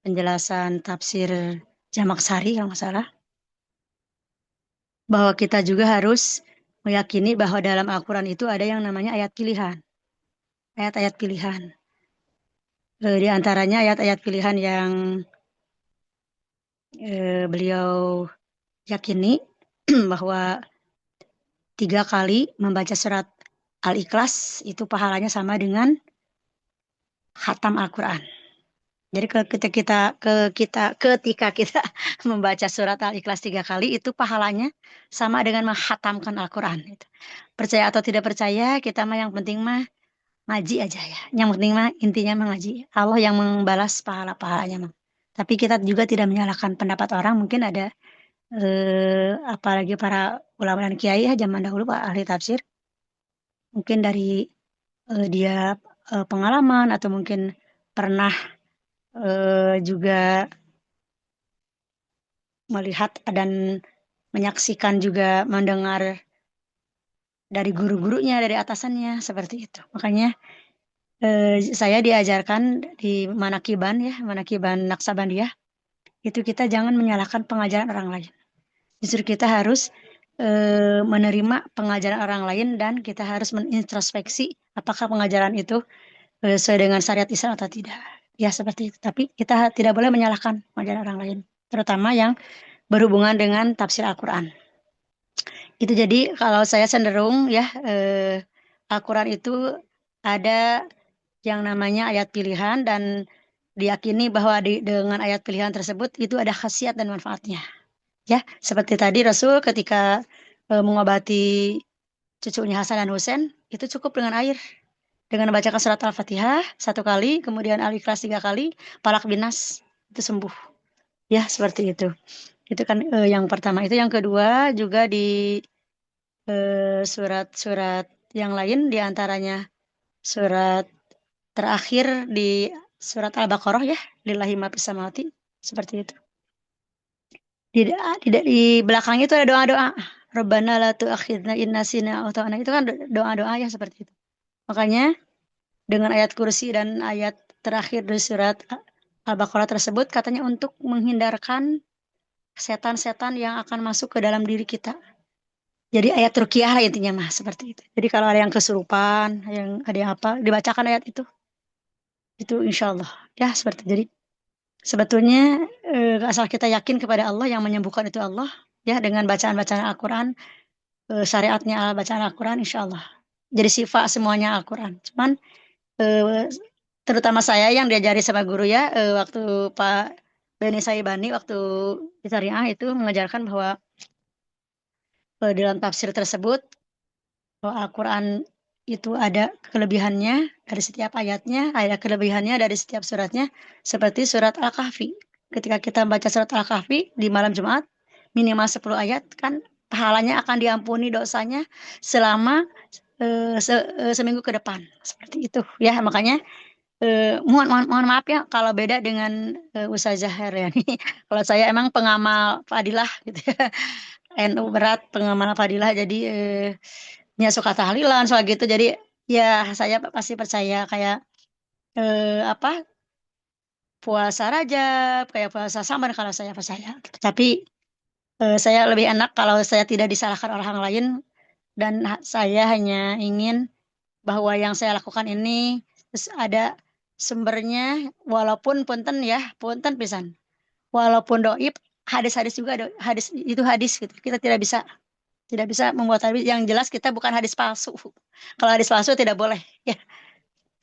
penjelasan tafsir Jamaksari kalau nggak salah, bahwa kita juga harus meyakini bahwa dalam Al-Quran itu ada yang namanya ayat pilihan. Ayat-ayat pilihan. Di antaranya ayat-ayat pilihan yang beliau yakini bahwa 3 kali membaca surat Al-Ikhlas itu pahalanya sama dengan khatam Al-Quran. Jadi ketika kita membaca surat Al-Ikhlas 3 kali, itu pahalanya sama dengan menghatamkan Al-Quran. Percaya atau tidak percaya, kita mah yang penting mah ngaji aja ya. Yang penting mah intinya mengaji. Allah yang membalas pahala-pahalanya mah. Tapi kita juga tidak menyalahkan pendapat orang. Mungkin ada apalagi para ulama dan kiai ya zaman dahulu Pak ahli tafsir. Mungkin dari dia pengalaman atau mungkin pernah juga melihat dan menyaksikan juga mendengar dari guru-gurunya, dari atasannya seperti itu. Makanya saya diajarkan di Manakiban ya, Manakiban Naksabandiyah, itu kita jangan menyalahkan pengajaran orang lain. Justru kita harus menerima pengajaran orang lain dan kita harus menintrospeksi apakah pengajaran itu sesuai dengan syariat Islam atau tidak. Ya seperti itu. Tapi kita tidak boleh menyalahkan pengajaran orang lain, terutama yang berhubungan dengan tafsir Al-Quran. Itu jadi kalau saya cenderung ya Al-Quran itu ada yang namanya ayat pilihan dan diyakini bahwa dengan ayat pilihan tersebut itu ada khasiat dan manfaatnya. Ya, seperti tadi Rasul ketika mengobati cucunya Hasan dan Husain itu cukup dengan air. Dengan membacakan surat Al-Fatihah 1 kali, kemudian Al-Ikhlas 3 kali, Falaq bin Nas itu sembuh. Ya, seperti itu. Itu kan yang pertama. Itu yang kedua juga di surat-surat yang lain, diantaranya surat terakhir di surat Al-Baqarah ya, lillahi ma fis samawati, seperti itu. Di belakangnya itu ada doa-doa. Rabbana la tu'akhidna in nasina aw akhtana. Itu kan doa-doa ya seperti itu. Makanya dengan ayat kursi dan ayat terakhir dari surat Al-Baqarah tersebut katanya untuk menghindarkan setan-setan yang akan masuk ke dalam diri kita. Jadi ayat ruqyah lah intinya mah seperti itu. Jadi kalau ada yang kesurupan, yang ada yang apa, dibacakan ayat itu insya Allah ya seperti itu. Jadi sebetulnya asal kita yakin kepada Allah, yang menyembuhkan itu Allah ya, dengan bacaan-bacaan Al-Quran, syariatnya bacaan Al-Quran insya Allah. Jadi sifat semuanya Al-Quran. Cuman terutama saya yang diajari sama guru ya, waktu Pak Beni Saibani waktu di Syariah itu mengajarkan bahwa dalam tafsir tersebut bahwa Al-Quran itu ada kelebihannya dari setiap ayatnya, ada kelebihannya dari setiap suratnya, seperti surat Al-Kahfi. Ketika kita baca surat Al-Kahfi di malam Jumat, minimal 10 ayat, kan pahalanya akan diampuni dosanya selama seminggu ke depan. Seperti itu ya, makanya mohon maaf ya kalau beda dengan Ustazah Heriani. Kalau saya emang pengamal Fadilah gitu ya. NU berat pengamal Fadilah, jadi ya suka tahlilan soal gitu. Jadi ya saya pasti percaya kayak apa, puasa Rajab, kayak puasa Saban kalau saya percaya. Tapi saya lebih enak kalau saya tidak disalahkan orang lain, dan saya hanya ingin bahwa yang saya lakukan ini terus ada sumbernya, walaupun punten ya, punten pisan. Walaupun doib, hadis-hadis juga ada, hadis itu hadis gitu. Kita tidak bisa membuat hadis. Yang jelas kita bukan hadis palsu. Kalau hadis palsu tidak boleh ya.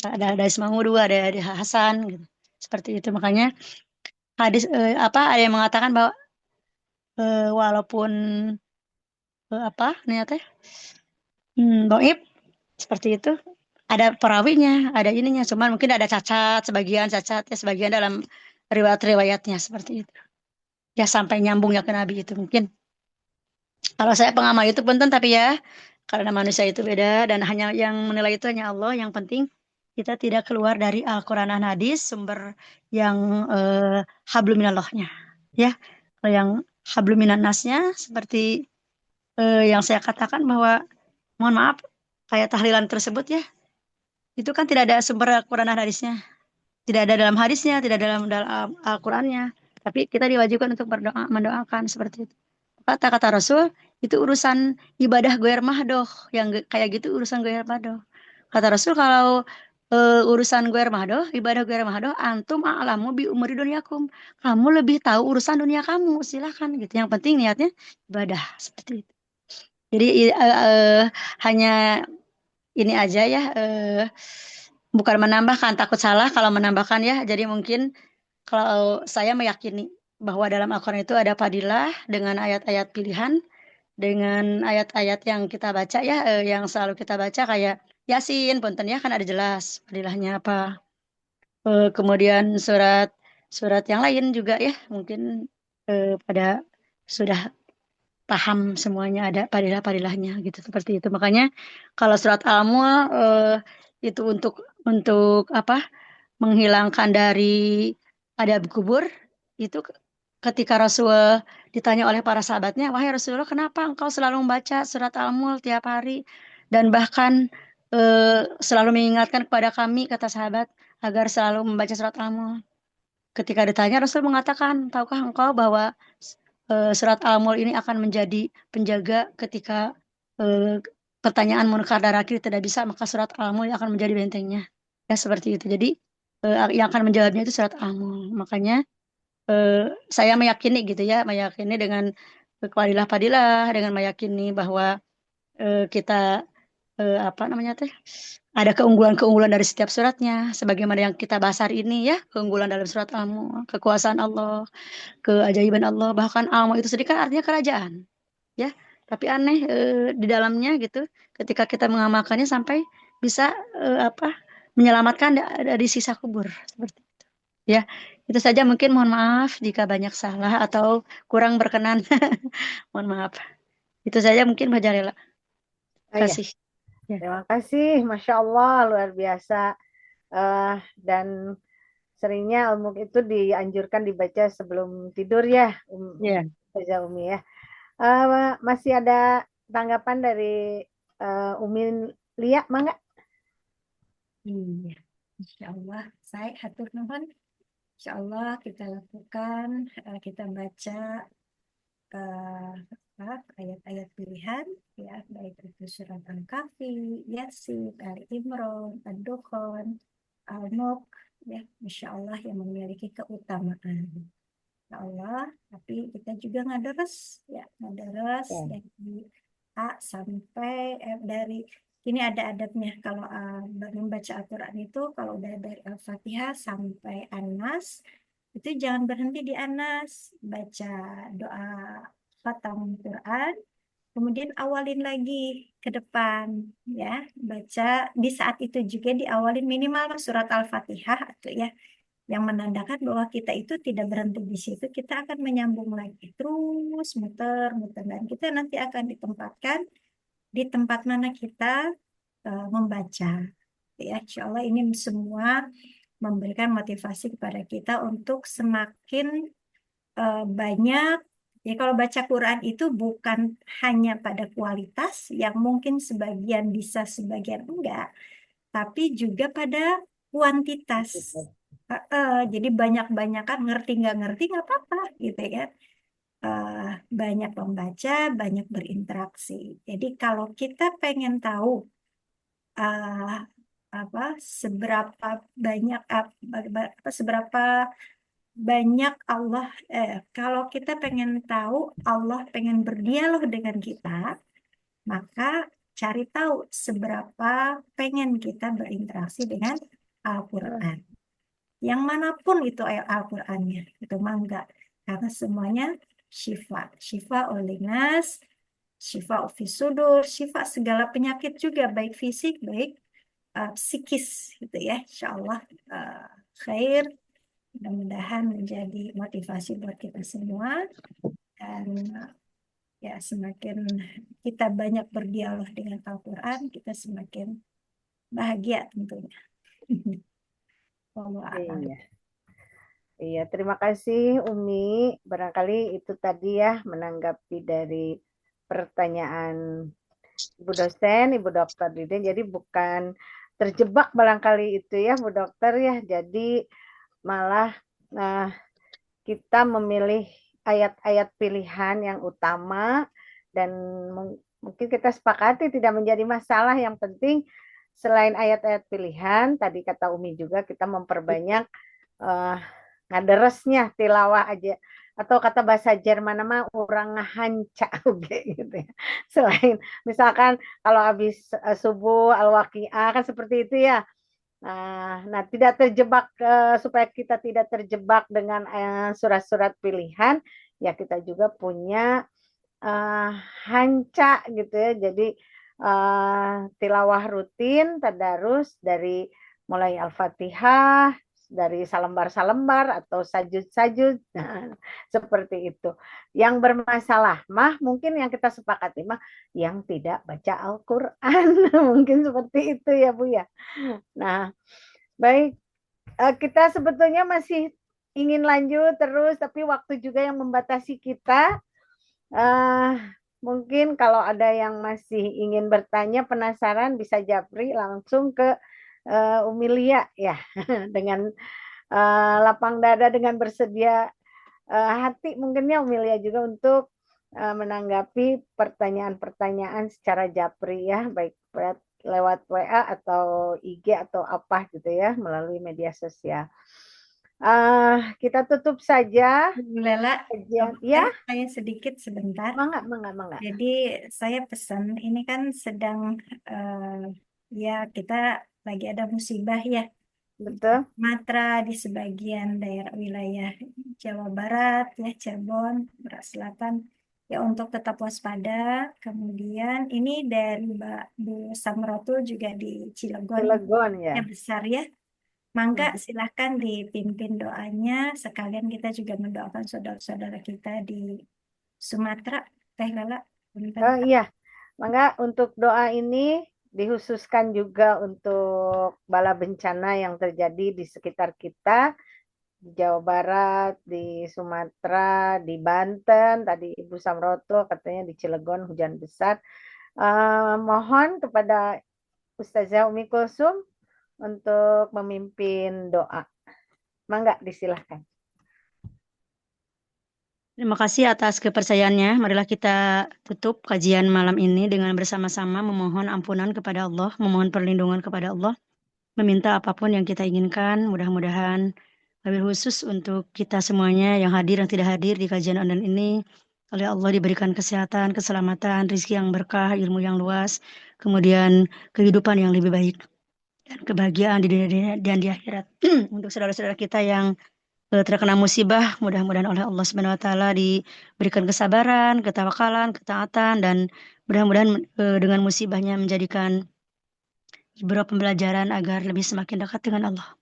Ada hadis Manghudu, ada hadis Hasan gitu. Seperti itu. Makanya hadis ada yang mengatakan bahwa walaupun niatnya doib seperti itu, ada perawinya, ada ininya, cuman mungkin ada sebagian cacat ya, sebagian dalam riwayat-riwayatnya seperti itu. Ya sampai nyambung ya ke Nabi itu mungkin. Kalau saya pengamal itu penting, tapi ya karena manusia itu beda dan hanya yang menilai itu hanya Allah. Yang penting kita tidak keluar dari Al-Quran dan hadis, sumber yang hablum minallahnya. Ya, kalau yang hablum minannasnya seperti yang saya katakan bahwa mohon maaf kayak tahlilan tersebut ya, itu kan tidak ada sumber Al-Quran dan hadisnya. Tidak ada dalam hadisnya, tidak dalam Al-Qurannya. Tapi kita diwajibkan untuk berdoa, mendoakan seperti itu. Kata-kata Rasul, itu urusan ibadah goer mahdoh. Yang kayak gitu urusan goer mahdoh. Kata Rasul, kalau urusan goer mahdoh, ibadah goer mahdoh, antum a'lamu bi umuri dunyakum. Kamu lebih tahu urusan dunia kamu, silakan gitu. Yang penting niatnya ibadah seperti itu. Jadi hanya ini aja ya, bukan menambahkan, takut salah kalau menambahkan ya. Jadi mungkin kalau saya meyakini bahwa dalam Al-Quran itu ada fadilah dengan ayat-ayat pilihan, dengan ayat-ayat yang kita baca ya, yang selalu kita baca kayak Yasin, punten ya, kan ada jelas fadilahnya apa. Kemudian surat yang lain juga ya, mungkin pada sudah paham semuanya ada padilah-padilahnya gitu, seperti itu. Makanya kalau surat Al-Mulk itu untuk apa? Menghilangkan dari adab kubur, itu ketika Rasul ditanya oleh para sahabatnya, wahai Rasulullah, kenapa engkau selalu membaca surat Al-Mulk tiap hari dan bahkan selalu mengingatkan kepada kami, kata sahabat, agar selalu membaca surat Al-Mulk. Ketika ditanya, Rasul mengatakan, tahukah engkau bahwa surat Al-Mulk ini akan menjadi penjaga ketika pertanyaan munkar dan nakir tidak bisa, maka surat Al-Mulk akan menjadi bentengnya. Ya seperti itu. Jadi yang akan menjawabnya itu surat Al-Mulk. Makanya saya meyakini gitu ya, meyakini dengan fadilah-fadilah, dengan meyakini bahwa kita ada keunggulan-keunggulan dari setiap suratnya, sebagaimana yang kita bahas hari ini ya, keunggulan dalam surat Al-Mulk, kekuasaan Allah, keajaiban Allah, bahkan Al-Mulk itu sendiri kan artinya kerajaan, ya. Tapi aneh di dalamnya gitu, ketika kita mengamalkannya sampai bisa menyelamatkan dari sisa kubur seperti itu. Ya, itu saja mungkin. Mohon maaf jika banyak salah atau kurang berkenan. Mohon maaf. Itu saja mungkin Mbak Jarela. Terima kasih. Ya. Terima kasih, Masya Allah, luar biasa. Dan seringnya Al-Mulk itu dianjurkan dibaca sebelum tidur ya, Umi ya. Masih ada tanggapan dari Umi Lia, Mangga? Iya, Insya Allah. Saya hatur nuhun. Insya Allah kita lakukan, kita baca ayat-ayat pilihan, ya, baik itu surat Al-Kahfi, Yasin, Ali Imran, Ad-Dukhan, Al-Mulk, ya, Insya Allah yang memiliki keutamaan. Ya Allah, tapi kita juga ngadaras, ya, ngadaras Ya. dari A sampai dari ini ada adabnya kalau membaca Al-Quran itu kalau udah dari Al-Fatihah sampai An-Nas itu jangan berhenti di An-Nas, baca doa khatam Quran, kemudian awalin lagi ke depan, ya, baca di saat itu juga diawalin minimal surat Al-Fatihah atau ya yang menandakan bahwa kita itu tidak berhenti di situ, kita akan menyambung lagi terus muter-muter dan kita nanti akan ditempatkan di tempat mana kita membaca. Ya, insya Allah ini semua memberikan motivasi kepada kita untuk semakin banyak. Ya, kalau baca Quran itu bukan hanya pada kualitas yang mungkin sebagian bisa, sebagian enggak, tapi juga pada kuantitas. Jadi banyak-banyakan ngerti nggak apa-apa gitu ya. Banyak membaca, banyak berinteraksi. Jadi kalau kita pengen tahu uh, seberapa banyak seberapa banyak Allah kalau kita pengen tahu Allah pengen berdialog dengan kita, maka cari tahu seberapa pengen kita berinteraksi dengan Al-Quran. Yang manapun itu ayat Al-Qurannya, itu mah enggak. Karena semuanya syifa olinas, syifa fisudur, syifa segala penyakit juga, baik fisik, baik psikis, gitu ya. Insya Allah khair, mudah-mudahan menjadi motivasi buat kita semua. Dan ya semakin kita banyak berdialog dengan Al-Quran, kita semakin bahagia tentunya. Allah a'lam. Iya. Iya, terima kasih Umi. Barangkali itu tadi ya menanggapi dari pertanyaan Ibu dosen, Ibu Dokter Diden. Jadi bukan terjebak barangkali itu ya Bu Dokter ya. Jadi malah kita memilih ayat-ayat pilihan yang utama dan mungkin kita sepakati tidak menjadi masalah. Yang penting selain ayat-ayat pilihan, tadi kata Umi juga kita memperbanyak ngaderesnya tilawah aja, atau kata bahasa Jerman nama orang ngahanca gitu ya. Selain misalkan kalau habis subuh al-waqiah kan seperti itu ya. Nah, tidak terjebak supaya kita tidak terjebak dengan surat-surat pilihan, ya kita juga punya hanca gitu ya. Jadi tilawah rutin, tadarus dari mulai Al-Fatihah, dari salembar-salembar atau sajud-sajud, nah, seperti itu. Yang bermasalah mah mungkin yang kita sepakati mah yang tidak baca Al-Quran, mungkin seperti itu ya Bu ya. Nah, baik, kita sebetulnya masih ingin lanjut terus, tapi waktu juga yang membatasi kita. Mungkin kalau ada yang masih ingin bertanya, penasaran, bisa japri langsung ke Umi Lia ya, dengan lapang dada, dengan bersedia hati mungkinnya Umi Lia juga untuk menanggapi pertanyaan-pertanyaan secara japri ya, baik lewat WA atau IG atau apa gitu ya, melalui media sosial. Kita tutup saja. Lela, ya, saya sedikit sebentar. Mangga. Jadi saya pesan, ini kan sedang ya kita lagi ada musibah ya. Betul. Sumatera, di sebagian daerah wilayah Jawa Barat ya, Cirebon, Barat Selatan. Ya untuk tetap waspada. Kemudian ini dari Mbak Bu Samrotul juga di Cilegon. Cilegon ya. Besar ya. Mangga silahkan dipimpin doanya. Sekalian kita juga mendoakan saudara-saudara kita di Sumatera. Teh Lela. Iya, mangga untuk doa ini dikhususkan juga untuk bala bencana yang terjadi di sekitar kita, di Jawa Barat, di Sumatera, di Banten, tadi Ibu Samroto katanya di Cilegon hujan besar. Mohon kepada Ustazah Umi Kulsum untuk memimpin doa. Mangga disilahkan. Terima kasih atas kepercayaannya. Marilah kita tutup kajian malam ini dengan bersama-sama memohon ampunan kepada Allah, memohon perlindungan kepada Allah, meminta apapun yang kita inginkan. Mudah-mudahan wabil khusus untuk kita semuanya yang hadir yang tidak hadir di kajian online ini, oleh Allah diberikan kesehatan, keselamatan, rezeki yang berkah, ilmu yang luas, kemudian kehidupan yang lebih baik dan kebahagiaan di dunia dan di akhirat. Untuk saudara-saudara kita yang terkena musibah, mudah-mudahan oleh Allah Subhanahu wa taala diberikan kesabaran, ketawakalan, ketaatan, dan mudah-mudahan dengan musibahnya menjadikan beberapa pembelajaran agar lebih semakin dekat dengan Allah.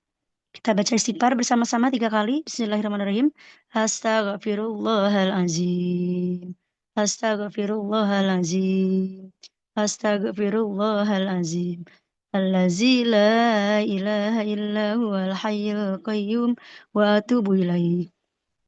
Kita baca istighfar bersama-sama 3 kali. Bismillahirrahmanirrahim. Astaghfirullahalazim. Astaghfirullahalazim. Astaghfirullahalazim. Allazi la ilaha illa huwal hayyul qayyum wa atubu ilaih.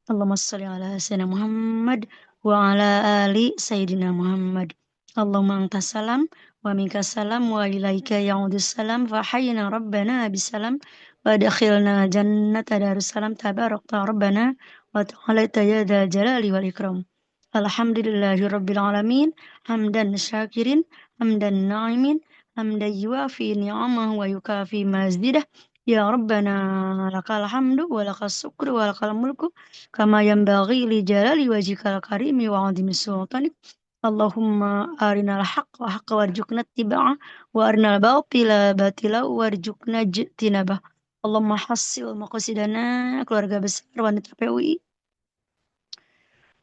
Allahumma shalli ala sayyidina Muhammad wa ala ali sayyidina Muhammad. Allahumma antas salam wa minkas salam wa ilaika ya'udus salam fa hayyina rabbana bisalam wa dakhilna jannata darussalam tabarakta rabbana wa ta'alaita ya dzal jalali wal ikram. Alhamdulillahi rabbil alamin hamdan syakirin hamdan na'imin hamdan yuafi ni'amahu wa yukafi mazdidah. Ya Rabbana lakal hamdu wa lakal syukru wa lakal mulku kama yanbaghi li jalali wajhikal karimi wa 'azimi sultanik. Allahumma arinal haqqa haqqa warzuqna ittiba'ah wa arinal batila batila warzuqna ijtinabah. Allahumma hassil maqasidana keluarga besar wanita PUI,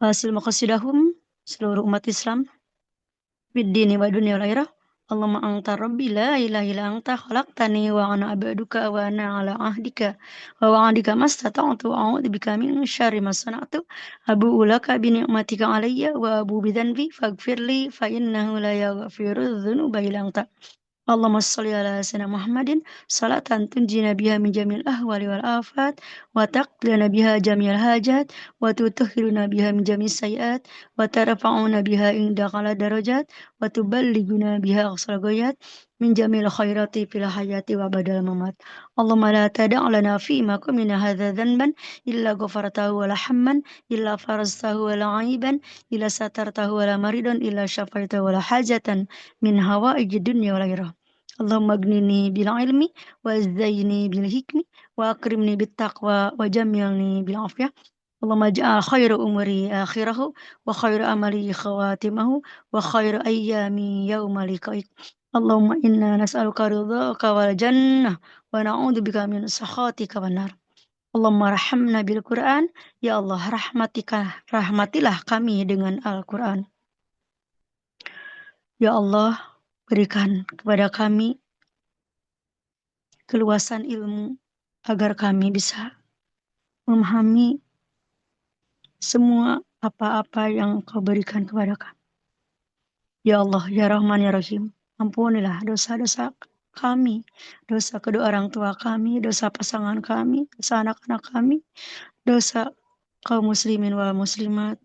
hasil maqasidahum seluruh umat Islam fid dini wa dunya wal akhirah. Allahumma anta rabbi la ilaha illa anta khalaqtani wa ana abduka wa ana ala ahdika wa wa'adika mastata'tu wa a'udzu bika min syarri ma sana'tu abu'u laka bi ni'matika alayya wa abu'u bi dhanbi faghfirli fa innahu la yaghfiru dzunuba illa anta. Allahumma shalli ala sayyidina Muhammadin salatan tunjina biha min jamil ahwali wal afat wa taqdina biha jamil hajat wa tutahhiruna biha min jamil sayiat wa tarfa'una biha indaka ala darajat wa tuballighuna biha aqsal ghayat min jamil khairati fil hayati wa badal mamat. Allahumma la tada' lana fi ma qamina hadza dhanban illa ghafartahu wa la hamman illa faraztahu wa la aiban illa satartahu wa la maridan illa syafaitahu wa la hajatan min hawaiji dunya wal akhirah. Allahumma aghnini bil ilmi wa zayyini bil hikmi wa akrimni bit taqwa wa jamilni bil afiyah. Allahumma ja'al khairu umri akhirahu wa khairu amali khawatimahu wa khairu ayyami yawma liqa'ik. Allahumma inna nas'aluka ridhaka wal jannah wa na'udzu bika min sakhatika wan nar. Allahumma rahamna bil Qur'an, ya Allah rahmatilah kami dengan Al-Qur'an. Ya Allah, berikan kepada kami keluasan ilmu agar kami bisa memahami semua apa-apa yang Kau berikan kepada kami. Ya Allah, ya Rahman, ya Rahim, ampunilah dosa-dosa kami, dosa kedua orang tua kami, dosa pasangan kami, dosa anak-anak kami, dosa kaum muslimin wal muslimat,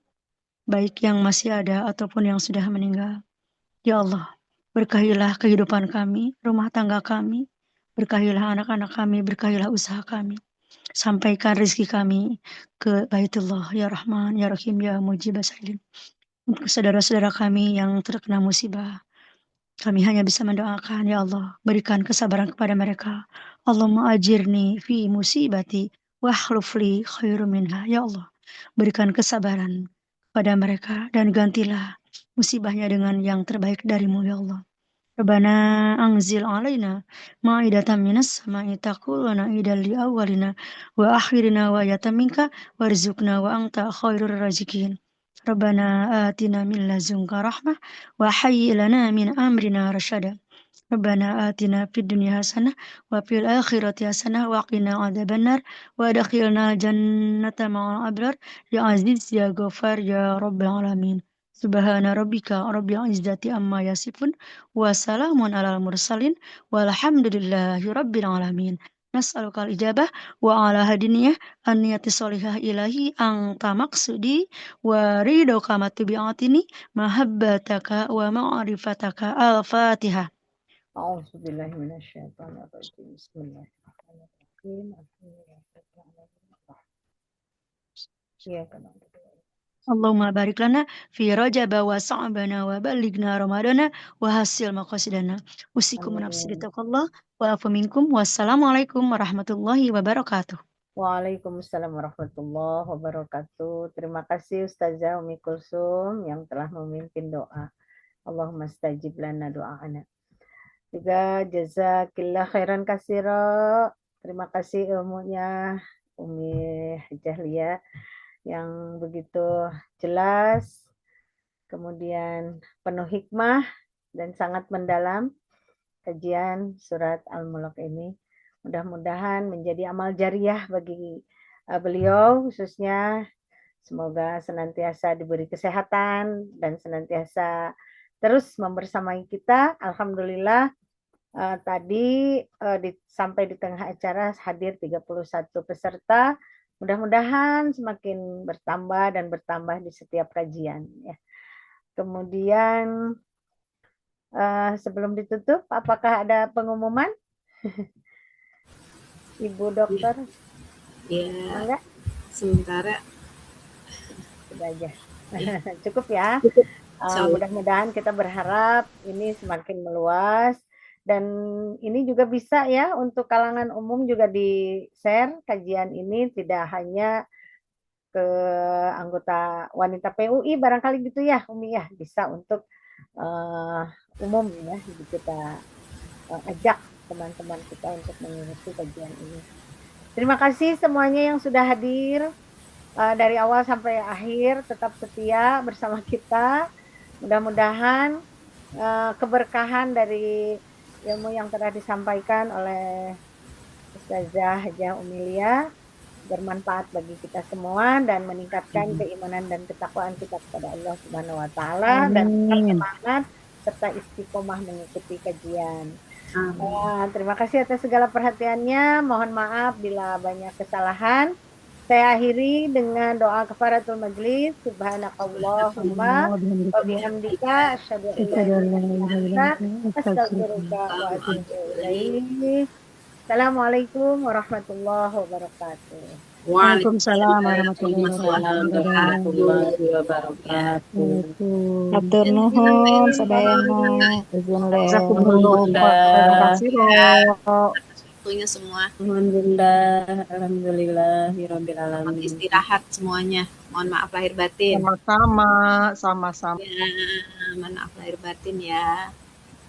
baik yang masih ada ataupun yang sudah meninggal. Ya Allah, berkahilah kehidupan kami, rumah tangga kami, berkahilah anak-anak kami, berkahilah usaha kami. Sampaikan rezeki kami ke Baitullah, ya Rahman, ya Rahim, ya Mujib as-Sailin. Untuk saudara-saudara kami yang terkena musibah, kami hanya bisa mendoakan, ya Allah, berikan kesabaran kepada mereka. Allahumma ajirni fi musibati wahlufli khairum minha. Ya Allah, berikan kesabaran kepada mereka dan gantilah musibahnya dengan yang terbaik darimu, ya Allah. Rabbana anzil alaina ma'idatan minas sama'i taquluna idal li awwalina wa akhirina wa ayatan minka warzuqna wa anta khairur raziqin. Rabbana atina min lazunka rahmah wa hayyi lana min amrina rasyada. Rabbana atina fid dunya hasanah wa fil akhirati hasanah wa qina adzabannar wa adkhilna jannata ma'al abrar ya aziz ya ghafar ya rabbal alamin. Subhana rabbika rabbil izzati amma yasifun wa salamun alal mursalin walhamdulillahi rabbil alamin. nas'alukal ijabah wa ala hadiniyah an-niyati sholihah ilahi anta maqsudi wa ridhoka matubi'atini mahabbataka wa ma'rifataka. Al-Fatihah. A'udzubillahi minasyaitonirrajim. Bismillahirrahmanirrahim. Iya kan. Allahumma barik lana fi Rajab wa Sa'bana wa ballighna Ramadana wa hasil maqasidana. Usikum nafsi Amin. bitaqallah wa afu minkum. Wassalamualaikum warahmatullahi wabarakatuh. Waalaikumsalam warahmatullahi wabarakatuh. Terima kasih Ustazah Umi Kulsum yang telah memimpin doa. Allahumma stajib lana doa'ana. Juga jazakillah khairan katsira. Terima kasih ilmunya Umi Jahlia yang begitu jelas, kemudian penuh hikmah dan sangat mendalam kajian surat Al-Mulk ini. Mudah-mudahan menjadi amal jariah bagi beliau khususnya. Semoga senantiasa diberi kesehatan dan senantiasa terus membersamai kita. Alhamdulillah tadi sampai di tengah acara hadir 31 peserta. Mudah-mudahan semakin bertambah dan bertambah di setiap kajian. Ya. Kemudian sebelum ditutup, apakah ada pengumuman? Ibu dokter? Ya, Enggak? sementara Sudah aja. Cukup ya. Insyaallah. Mudah-mudahan kita berharap ini semakin meluas. Dan ini juga bisa ya untuk kalangan umum juga di-share kajian ini tidak hanya ke anggota wanita PUI barangkali gitu ya Umi ya, bisa untuk umum ya, jadi kita ajak teman-teman kita untuk mengikuti kajian ini. Terima kasih semuanya yang sudah hadir dari awal sampai akhir, tetap setia bersama kita. Mudah-mudahan keberkahan dari ilmu yang telah disampaikan oleh Ustazah Hajah Umilia bermanfaat bagi kita semua dan meningkatkan keimanan dan ketakwaan kita kepada Allah Subhanahu wa taala dan semangat serta istiqomah mengikuti kajian. Terima kasih atas segala perhatiannya. Mohon maaf bila banyak kesalahan. Saya akhiri dengan doa kafaratul majlis. Subhanakallahumma wa bihamdika asyhadu an la ilaha illa anta astaghfiruka wa atubu ilaik. Assalamualaikum warahmatullahi wabarakatuh. Waalaikumsalam warahmatullahi wabarakatuh. Hatur nuhun sadayana. waktunya semua. Alhamdulillahirabbil Selamat alamin. istirahat semuanya. Mohon maaf lahir batin. Sama-sama. Ya, mohon maaf lahir batin ya.